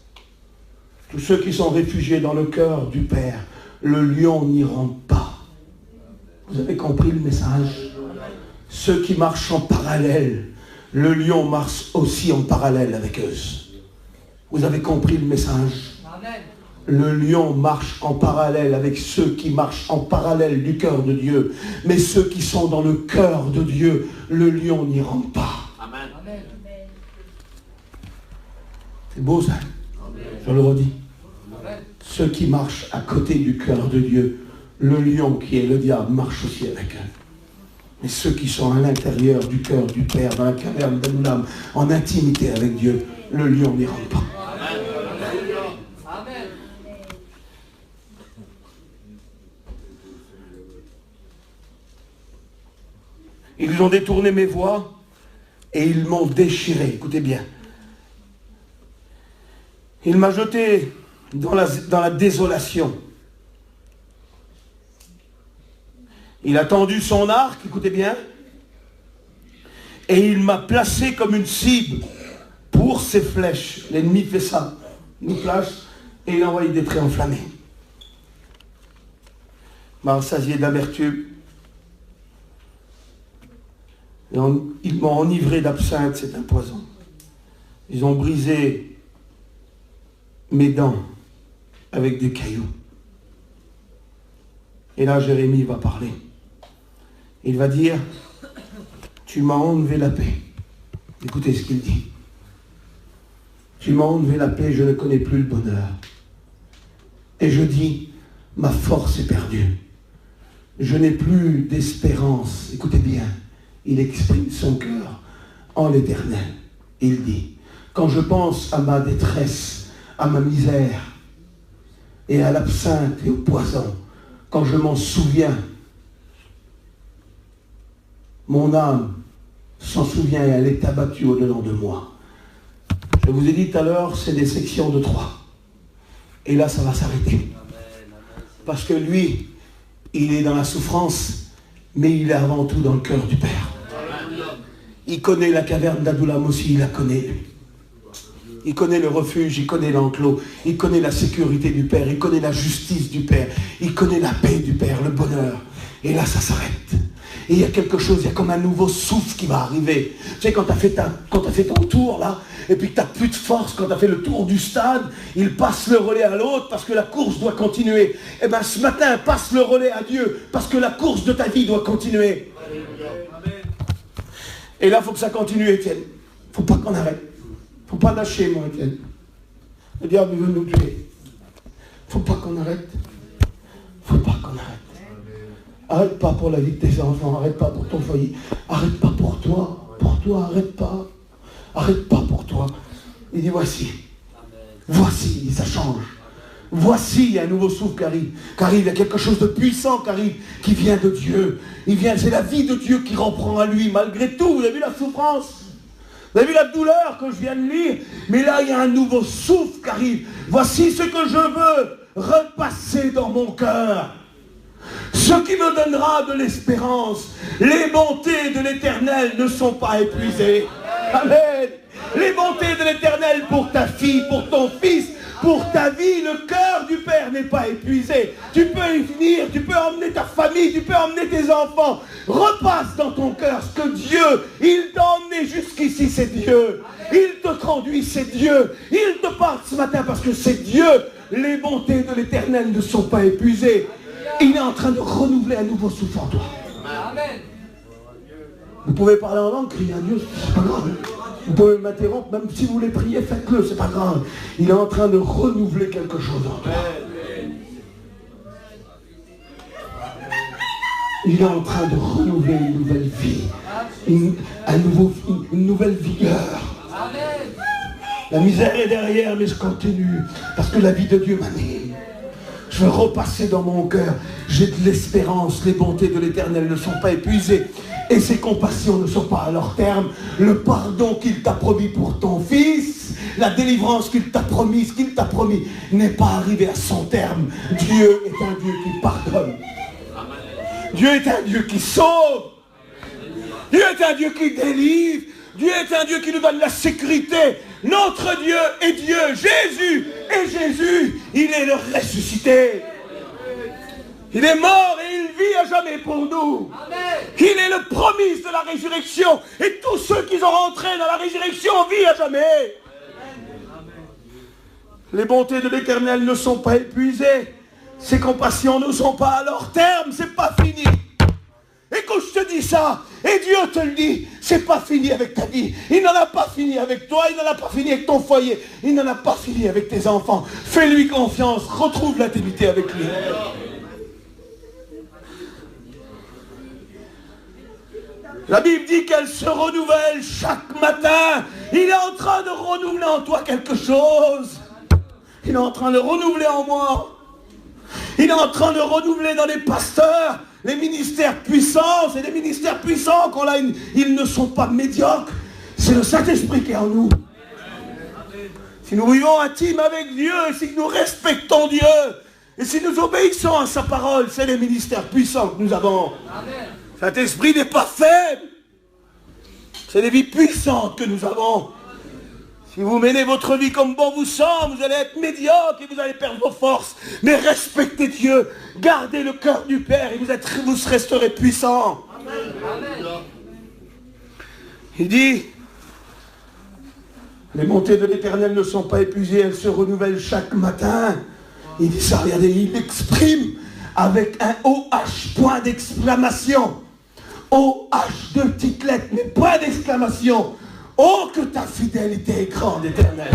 Tous ceux qui sont réfugiés dans le cœur du Père, le lion n'y rentre pas. Vous avez compris le message? Ceux qui marchent en parallèle, le lion marche aussi en parallèle avec eux. Vous avez compris le message? Amen. Le lion marche en parallèle avec ceux qui marchent en parallèle du cœur de Dieu. Mais ceux qui sont dans le cœur de Dieu, le lion n'y rentre pas. Amen. C'est beau ça? Amen. Je le redis. Amen. Ceux qui marchent à côté du cœur de Dieu, le lion qui est le diable marche aussi avec eux. Mais ceux qui sont à l'intérieur du cœur du Père, dans la caverne d'Adullam, en intimité avec Dieu, le lion n'y rentre pas. Amen. Ils ont détourné mes voies et ils m'ont déchiré. Écoutez bien. Il m'a jeté dans la désolation. Il a tendu son arc, écoutez bien, et il m'a placé comme une cible pour ses flèches. L'ennemi fait ça. Il nous flash et il envoie des traits enflammés. M'a rassasié d'amertume. Ils m'ont enivré d'absinthe, c'est un poison. Ils ont brisé mes dents avec des cailloux. Et là, Jérémie va parler. Il va dire, tu m'as enlevé la paix. Écoutez ce qu'il dit. Tu m'as enlevé la paix, je ne connais plus le bonheur. Et je dis, ma force est perdue. Je n'ai plus d'espérance. Écoutez bien, il exprime son cœur en l'Éternel. Il dit, quand je pense à ma détresse, à ma misère, et à l'absinthe et au poison, quand je m'en souviens, mon âme s'en souvient et elle est abattue au-dedans de moi. Je vous ai dit tout à l'heure, c'est des sections de 3. Et là, ça va s'arrêter. Parce que lui, il est dans la souffrance, mais il est avant tout dans le cœur du Père. Il connaît la caverne d'Adoulam aussi, il la connaît, lui. Il connaît le refuge, il connaît l'enclos, il connaît la sécurité du Père, il connaît la justice du Père, il connaît la paix du Père, le bonheur. Et là, ça s'arrête. Et il y a quelque chose, il y a comme un nouveau souffle qui va arriver. Tu sais, quand tu as fait ton tour, là, et puis que tu n'as plus de force, quand tu as fait le tour du stade, il passe le relais à l'autre parce que la course doit continuer. Et bien, ce matin, passe le relais à Dieu parce que la course de ta vie doit continuer. Et là, il faut que ça continue, Étienne. Il ne faut pas qu'on arrête. Il ne faut pas lâcher, moi, Étienne. Le diable veut nous tuer. Il ne faut pas qu'on arrête. Il ne faut pas qu'on arrête. Arrête pas pour la vie de tes enfants, arrête pas pour ton foyer, arrête pas pour toi, arrête pas. Arrête pas pour toi. Il dit voici, ça change. Voici, il y a un nouveau souffle qui arrive, il y a quelque chose de puissant qui arrive, qui vient de Dieu. C'est la vie de Dieu qui reprend à lui, malgré tout. Vous avez vu la souffrance? Vous avez vu la douleur que je viens de lire? Mais là, il y a un nouveau souffle qui arrive. Voici ce que je veux repasser dans mon cœur. Ce qui me donnera de l'espérance. Les bontés de l'Éternel ne sont pas épuisées. Amen. Les bontés de l'Éternel pour ta fille, pour ton fils, pour ta vie, le cœur du Père n'est pas épuisé. Tu peux y venir, tu peux emmener ta famille, tu peux emmener tes enfants. Repasse dans ton cœur ce que Dieu, il t'a emmené jusqu'ici, c'est Dieu. Il te conduit, c'est Dieu. Il te parle ce matin parce que c'est Dieu. Les bontés de l'Éternel ne sont pas épuisées. Il est en train de renouveler un nouveau souffle en toi. Amen. Vous pouvez parler en langue, crier à Dieu, c'est pas grave. Vous pouvez m'interrompre, même si vous voulez prier, faites-le, c'est pas grave. Il est en train de renouveler quelque chose en toi. Il est en train de renouveler une nouvelle vie, une nouvelle vigueur. La misère est derrière, mais je continue, parce que la vie de Dieu m'anime. Je veux repasser dans mon cœur. J'ai de l'espérance. Les bontés de l'Éternel ne sont pas épuisées. Et ses compassions ne sont pas à leur terme. Le pardon qu'il t'a promis pour ton fils, la délivrance qu'il t'a promis n'est pas arrivé à son terme. Dieu est un Dieu qui pardonne. Dieu est un Dieu qui sauve. Dieu est un Dieu qui délivre. Dieu est un Dieu qui nous donne la sécurité. Notre Dieu est Dieu. Jésus est Jésus. Il est le ressuscité. Il est mort et il vit à jamais pour nous. Il est le promis de la résurrection. Et tous ceux qui sont rentrés dans la résurrection vivent à jamais. Les bontés de l'Éternel ne sont pas épuisées. Ses compassions ne sont pas à leur terme. C'est pas fini. Et quand je te dis ça, et Dieu te le dit, c'est pas fini avec ta vie. Il n'en a pas fini avec toi, il n'en a pas fini avec ton foyer, il n'en a pas fini avec tes enfants. Fais-lui confiance, retrouve l'intimité avec lui. La Bible dit qu'elle se renouvelle chaque matin. Il est en train de renouveler en toi quelque chose. Il est en train de renouveler en moi. Il est en train de renouveler dans les pasteurs. Les ministères puissants, c'est des ministères puissants qu'on a, ils ne sont pas médiocres. C'est le Saint-Esprit qui est en nous. Si nous vivons intime avec Dieu, si nous respectons Dieu, et si nous obéissons à sa parole, c'est les ministères puissants que nous avons. Saint-Esprit n'est pas faible. C'est des vies puissantes que nous avons. Si vous menez votre vie comme bon vous semble, vous allez être médiocre et vous allez perdre vos forces. Mais respectez Dieu, gardez le cœur du Père et vous resterez puissants. Amen. Il dit, les montées de l'Éternel ne sont pas épuisées, elles se renouvellent chaque matin. Il dit ça, regardez, il exprime avec un OH, point d'exclamation. OH, 2 petites lettres, mais point d'exclamation. Oh, que ta fidélité est grande, Éternel.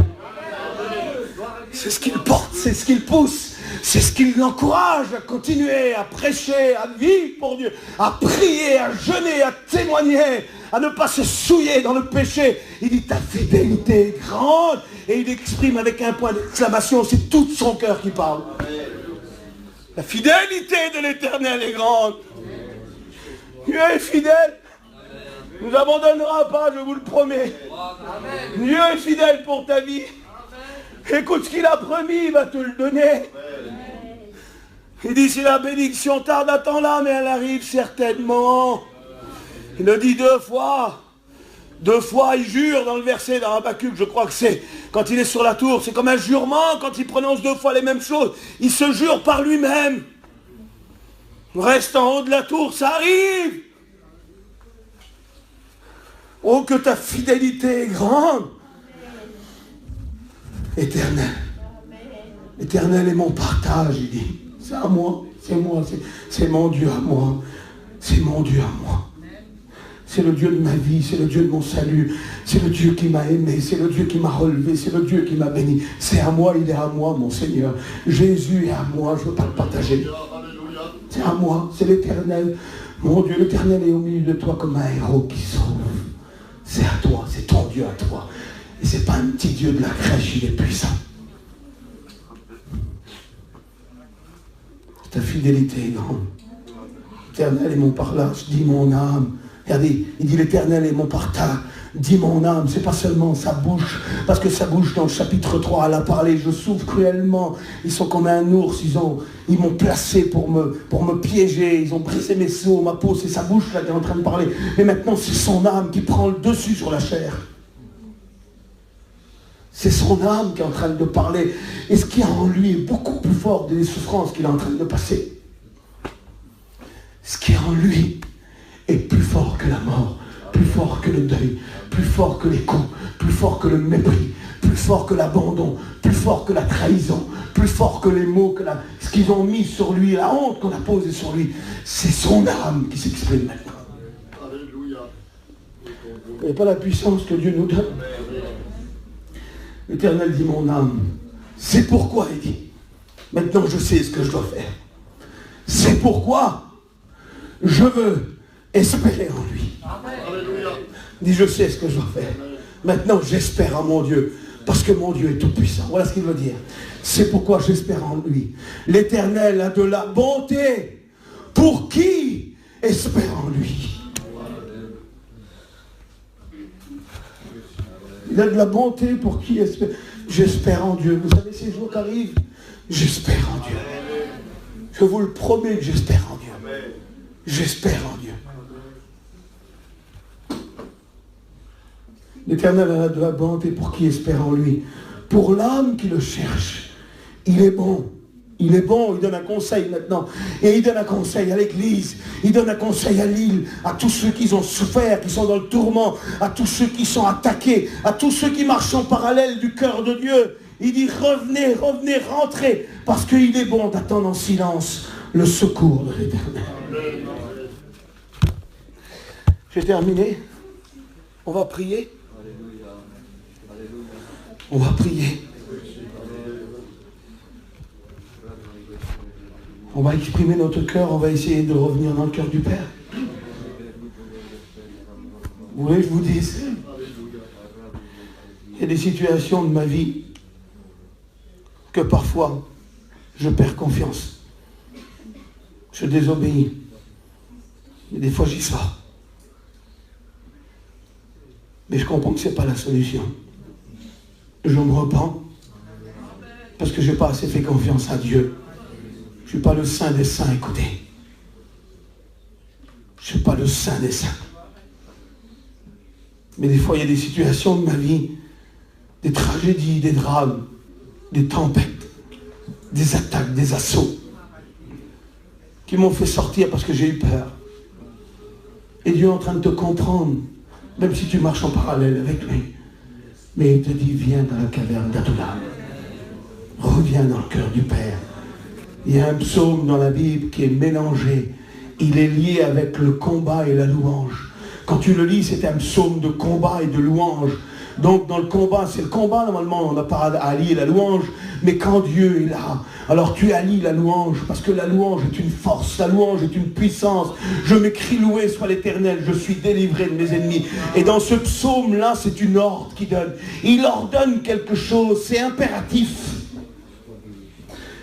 C'est ce qu'il porte, c'est ce qu'il pousse, c'est ce qui l'encourage à continuer, à prêcher, à vivre pour Dieu, à prier, à jeûner, à témoigner, à ne pas se souiller dans le péché. Il dit ta fidélité est grande et il exprime avec un point d'exclamation, c'est tout son cœur qui parle. La fidélité de l'Éternel est grande. Dieu est fidèle. Ne nous abandonnera pas, je vous le promets. Dieu est fidèle pour ta vie. Écoute ce qu'il a promis, il va te le donner. Il dit, si la bénédiction tarde, attends-la, mais elle arrive certainement. Il le dit 2 fois. 2 fois, il jure dans le verset dans Habakkuk, je crois que c'est quand il est sur la tour. C'est comme un jurement quand il prononce 2 fois les mêmes choses. Il se jure par lui-même. Reste en haut de la tour, ça arrive. Oh, que ta fidélité est grande. Éternel. L'Éternel est mon partage, il dit. C'est à moi, c'est mon Dieu à moi. C'est mon Dieu à moi. C'est le Dieu de ma vie, c'est le Dieu de mon salut. C'est le Dieu qui m'a aimé, c'est le Dieu qui m'a relevé, c'est le Dieu qui m'a béni. C'est à moi, il est à moi, mon Seigneur. Jésus est à moi, je ne veux pas le partager. C'est à moi, c'est l'Éternel. Mon Dieu, l'Éternel est au milieu de toi comme un héros qui sauve. C'est à toi, c'est ton Dieu à toi. Et c'est pas un petit Dieu de la crèche, il est puissant. Ta fidélité est grande. L'Éternel est mon partage, dit mon âme. Regardez, il dit l'Éternel est mon partage, dit mon âme. C'est pas seulement sa bouche, parce que sa bouche dans le chapitre 3, elle a parlé, je souffre cruellement. Ils sont comme un ours, ils m'ont placé pour me piéger, ils ont brisé mes seaux, ma peau, c'est sa bouche là qui est en train de parler. Mais maintenant c'est son âme qui prend le dessus sur la chair. C'est son âme qui est en train de parler. Et ce qu'il y a en lui est beaucoup plus fort des souffrances qu'il est en train de passer. Ce qui est en lui est plus fort que la mort, plus fort que le deuil, plus fort que les coups, plus fort que le mépris, plus fort que l'abandon, plus fort que la trahison, plus fort que les mots, ce qu'ils ont mis sur lui, la honte qu'on a posée sur lui. C'est son âme qui s'exprime maintenant. Alléluia. Il n'y a pas la puissance que Dieu nous donne. L'Éternel dit mon âme. C'est pourquoi il dit. Maintenant je sais ce que je dois faire. C'est pourquoi je veux espérer en lui. Il dit je sais ce que je dois faire. Maintenant j'espère en mon Dieu. Parce que mon Dieu est tout puissant. Voilà ce qu'il veut dire. C'est pourquoi j'espère en lui. L'Éternel a de la bonté pour qui espère en lui. Il a de la bonté pour qui espère. J'espère en Dieu. Vous savez ces jours qui arrivent, j'espère en Dieu. Je vous le promets que j'espère en Dieu. J'espère en Dieu. L'Éternel a de la bonté pour qui espère en lui. Pour l'âme qui le cherche, il est bon. Il est bon, il donne un conseil maintenant. Et il donne un conseil à l'église. Il donne un conseil à l'île, à tous ceux qui ont souffert, qui sont dans le tourment, à tous ceux qui sont attaqués, à tous ceux qui marchent en parallèle du cœur de Dieu. Il dit revenez, revenez, rentrez, parce qu'il est bon d'attendre en silence le secours de l'Éternel. J'ai terminé. On va prier. On va prier. On va exprimer notre cœur, on va essayer de revenir dans le cœur du Père. Vous voulez que je vous dise? Il y a des situations de ma vie que parfois je perds confiance. Je désobéis. Et des fois j'y sors. Mais je comprends que ce n'est pas la solution. Je me repens parce que je n'ai pas assez fait confiance à Dieu. Je ne suis pas le saint des saints, écoutez. Je ne suis pas le saint des saints. Mais des fois, il y a des situations de ma vie des tragédies, des drames, des tempêtes, des attaques, des assauts qui m'ont fait sortir parce que j'ai eu peur. Et Dieu est en train de te comprendre, même si tu marches en parallèle avec lui. Mais il te dit, viens dans la caverne d'Adullam. Reviens dans le cœur du Père. Il y a un psaume dans la Bible qui est mélangé. Il est lié avec le combat et la louange. Quand tu le lis, c'est un psaume de combat et de louange. Donc dans le combat, c'est le combat normalement, on n'a pas à allier la louange. Mais quand Dieu est là, alors tu allies la louange, parce que la louange est une force, la louange est une puissance. Je m'écris, loué soit l'Éternel, je suis délivré de mes ennemis. Et dans ce psaume-là, c'est une ordre qu'il donne. Il ordonne quelque chose, c'est impératif.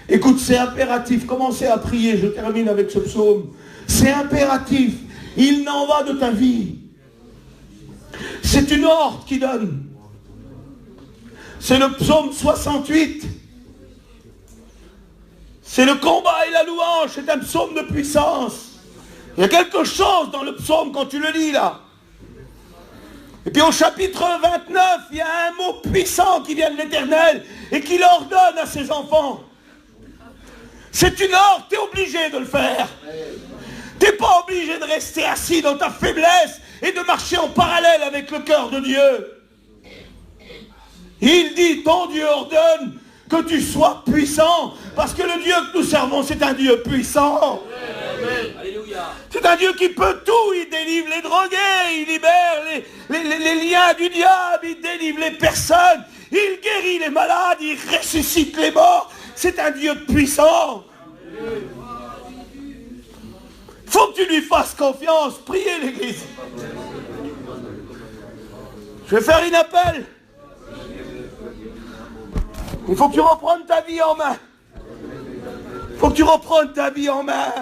Écoute, c'est impératif. Commencez à prier, je termine avec ce psaume. C'est impératif. Il n'en va de ta vie. C'est une ordre qu'il donne. C'est le psaume 68. C'est le combat et la louange. C'est un psaume de puissance. Il y a quelque chose dans le psaume quand tu le lis là. Et puis au chapitre 29, il y a un mot puissant qui vient de l'Éternel et qui l'ordonne à ses enfants. C'est une ordre, tu es obligé de le faire. Tu n'es pas obligé de rester assis dans ta faiblesse et de marcher en parallèle avec le cœur de Dieu. Il dit, ton Dieu ordonne que tu sois puissant, parce que le Dieu que nous servons, c'est un Dieu puissant. C'est un Dieu qui peut tout. Il délivre les drogués, il libère les liens du diable, il délivre les personnes, il guérit les malades, il ressuscite les morts. C'est un Dieu puissant. Il faut que tu lui fasses confiance. Priez l'église. Je vais faire un appel. Il faut que tu reprennes ta vie en main. Il faut que tu reprennes ta vie en main.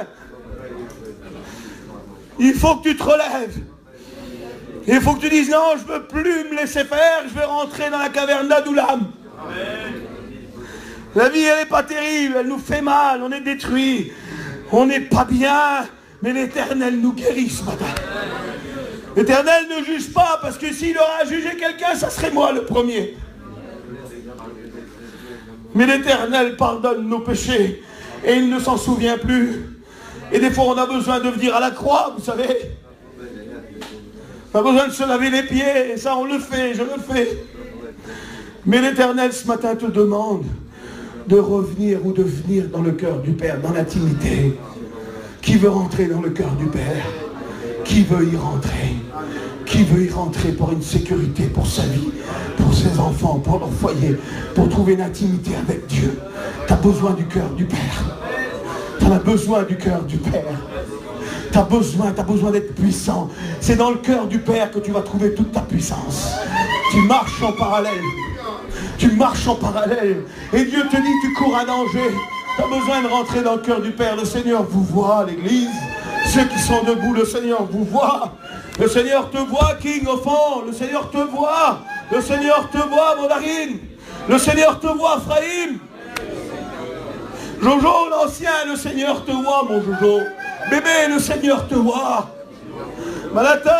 Il faut que tu te relèves. Il faut que tu dises non, je ne veux plus me laisser faire. Je vais rentrer dans la caverne d'Adullam. La vie, elle n'est pas terrible. Elle nous fait mal. On est détruit. On n'est pas bien. Mais l'Éternel nous guérit ce matin. L'Éternel ne juge pas, parce que s'il aura jugé quelqu'un, ça serait moi le premier. Mais l'Éternel pardonne nos péchés et il ne s'en souvient plus. Et des fois, on a besoin de venir à la croix, vous savez. On a besoin de se laver les pieds, et ça, on le fait, je le fais. Mais l'Éternel, ce matin, te demande de revenir ou de venir dans le cœur du Père, dans l'intimité. Qui veut rentrer dans le cœur du Père? Qui veut y rentrer? Qui veut y rentrer pour une sécurité, pour sa vie, pour ses enfants, pour leur foyer, pour trouver une intimité avec Dieu? Tu as besoin du cœur du Père. Tu as besoin du cœur du Père. Tu as besoin d'être puissant. C'est dans le cœur du Père que tu vas trouver toute ta puissance. Tu marches en parallèle. Tu marches en parallèle. Et Dieu te dit, tu cours un danger. Tu as besoin de rentrer dans le cœur du Père. Le Seigneur vous voit, l'église. Ceux qui sont debout, le Seigneur vous voit. Le Seigneur te voit, King, au fond. Le Seigneur te voit. Le Seigneur te voit, Mandarine. Le Seigneur te voit, Frahim. Jojo, l'ancien, le Seigneur te voit, mon Jojo. Bébé, le Seigneur te voit. Malaton,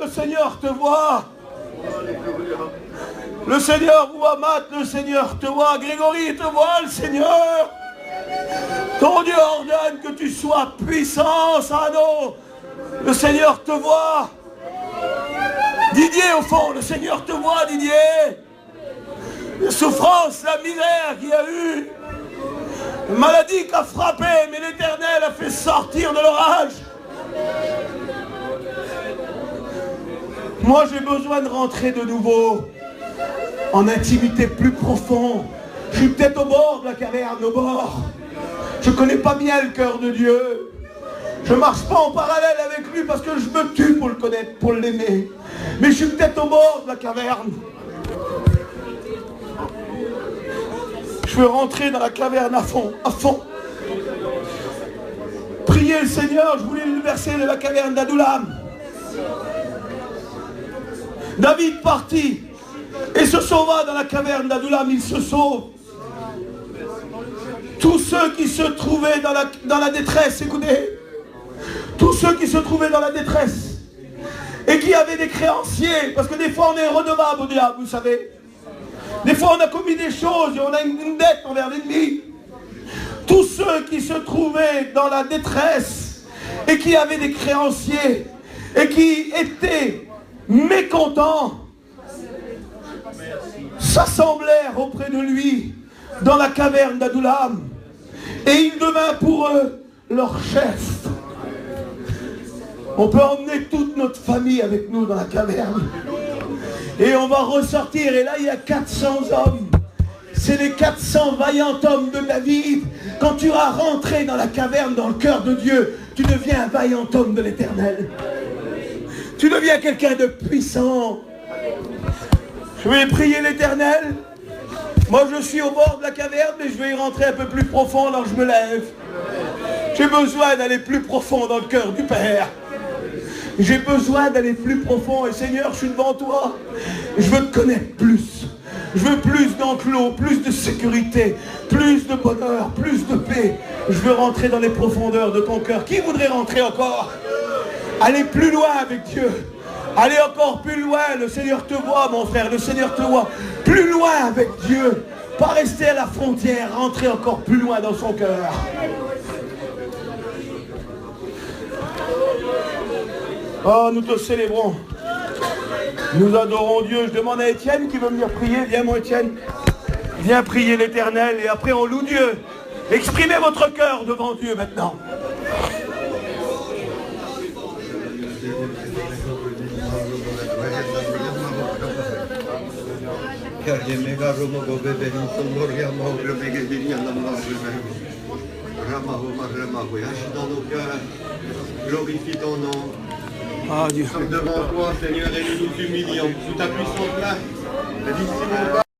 le Seigneur te voit. Le Seigneur voit, Matt, le Seigneur te voit. Grégory te voit, le Seigneur. Ton Dieu ordonne que tu sois puissant, Sano. Le Seigneur te voit. Didier, au fond, le Seigneur te voit, Didier. La souffrance, la misère qu'il y a eu. La maladie qui a frappé, mais l'Éternel a fait sortir de l'orage. Moi, j'ai besoin de rentrer de nouveau en intimité plus profonde. Je suis peut-être au bord de la caverne, au bord. Je ne connais pas bien le cœur de Dieu. Je ne marche pas en parallèle avec lui parce que je me tue pour le connaître, pour l'aimer. Mais je suis peut-être au bord de la caverne. Je veux rentrer dans la caverne à fond, à fond. Priez le Seigneur, je voulais le verset de la caverne d'Adullam. David partit et se sauva dans la caverne d'Adullam, il se sauve. Tous ceux qui se trouvaient dans la détresse, écoutez, tous ceux qui se trouvaient dans la détresse et qui avaient des créanciers, parce que des fois on est redevable au diable, vous savez. Des fois, on a commis des choses et on a une dette envers l'ennemi. Tous ceux qui se trouvaient dans la détresse et qui avaient des créanciers et qui étaient mécontents s'assemblèrent auprès de lui dans la caverne d'Adullam. Et il devint pour eux leur chef. On peut emmener toute notre famille avec nous dans la caverne. Et on va ressortir. Et là, il y a 400 hommes. C'est les 400 vaillants hommes de David. Quand tu vas rentrer dans la caverne, dans le cœur de Dieu, tu deviens un vaillant homme de l'Éternel. Tu deviens quelqu'un de puissant. Je vais prier l'Éternel. Moi, je suis au bord de la caverne, mais je vais y rentrer un peu plus profond, alors je me lève. J'ai besoin d'aller plus profond dans le cœur du Père. J'ai besoin d'aller plus profond. Et Seigneur, je suis devant toi. Je veux te connaître plus. Je veux plus d'enclos, plus de sécurité, plus de bonheur, plus de paix. Je veux rentrer dans les profondeurs de ton cœur. Qui voudrait rentrer encore? Aller plus loin avec Dieu. Aller encore plus loin. Le Seigneur te voit, mon frère. Le Seigneur te voit. Plus loin avec Dieu. Pas rester à la frontière. Rentrer encore plus loin dans son cœur. Oh, nous te célébrons. Nous adorons Dieu. Je demande à Étienne qui veut venir prier. Viens, mon Étienne. Viens prier l'Éternel. Et après, on loue Dieu. Exprimez votre cœur devant Dieu maintenant. Glorifie ton nom. Ah, Dieu. Nous sommes devant toi, Seigneur, et nous nous humilions sous ta puissante main.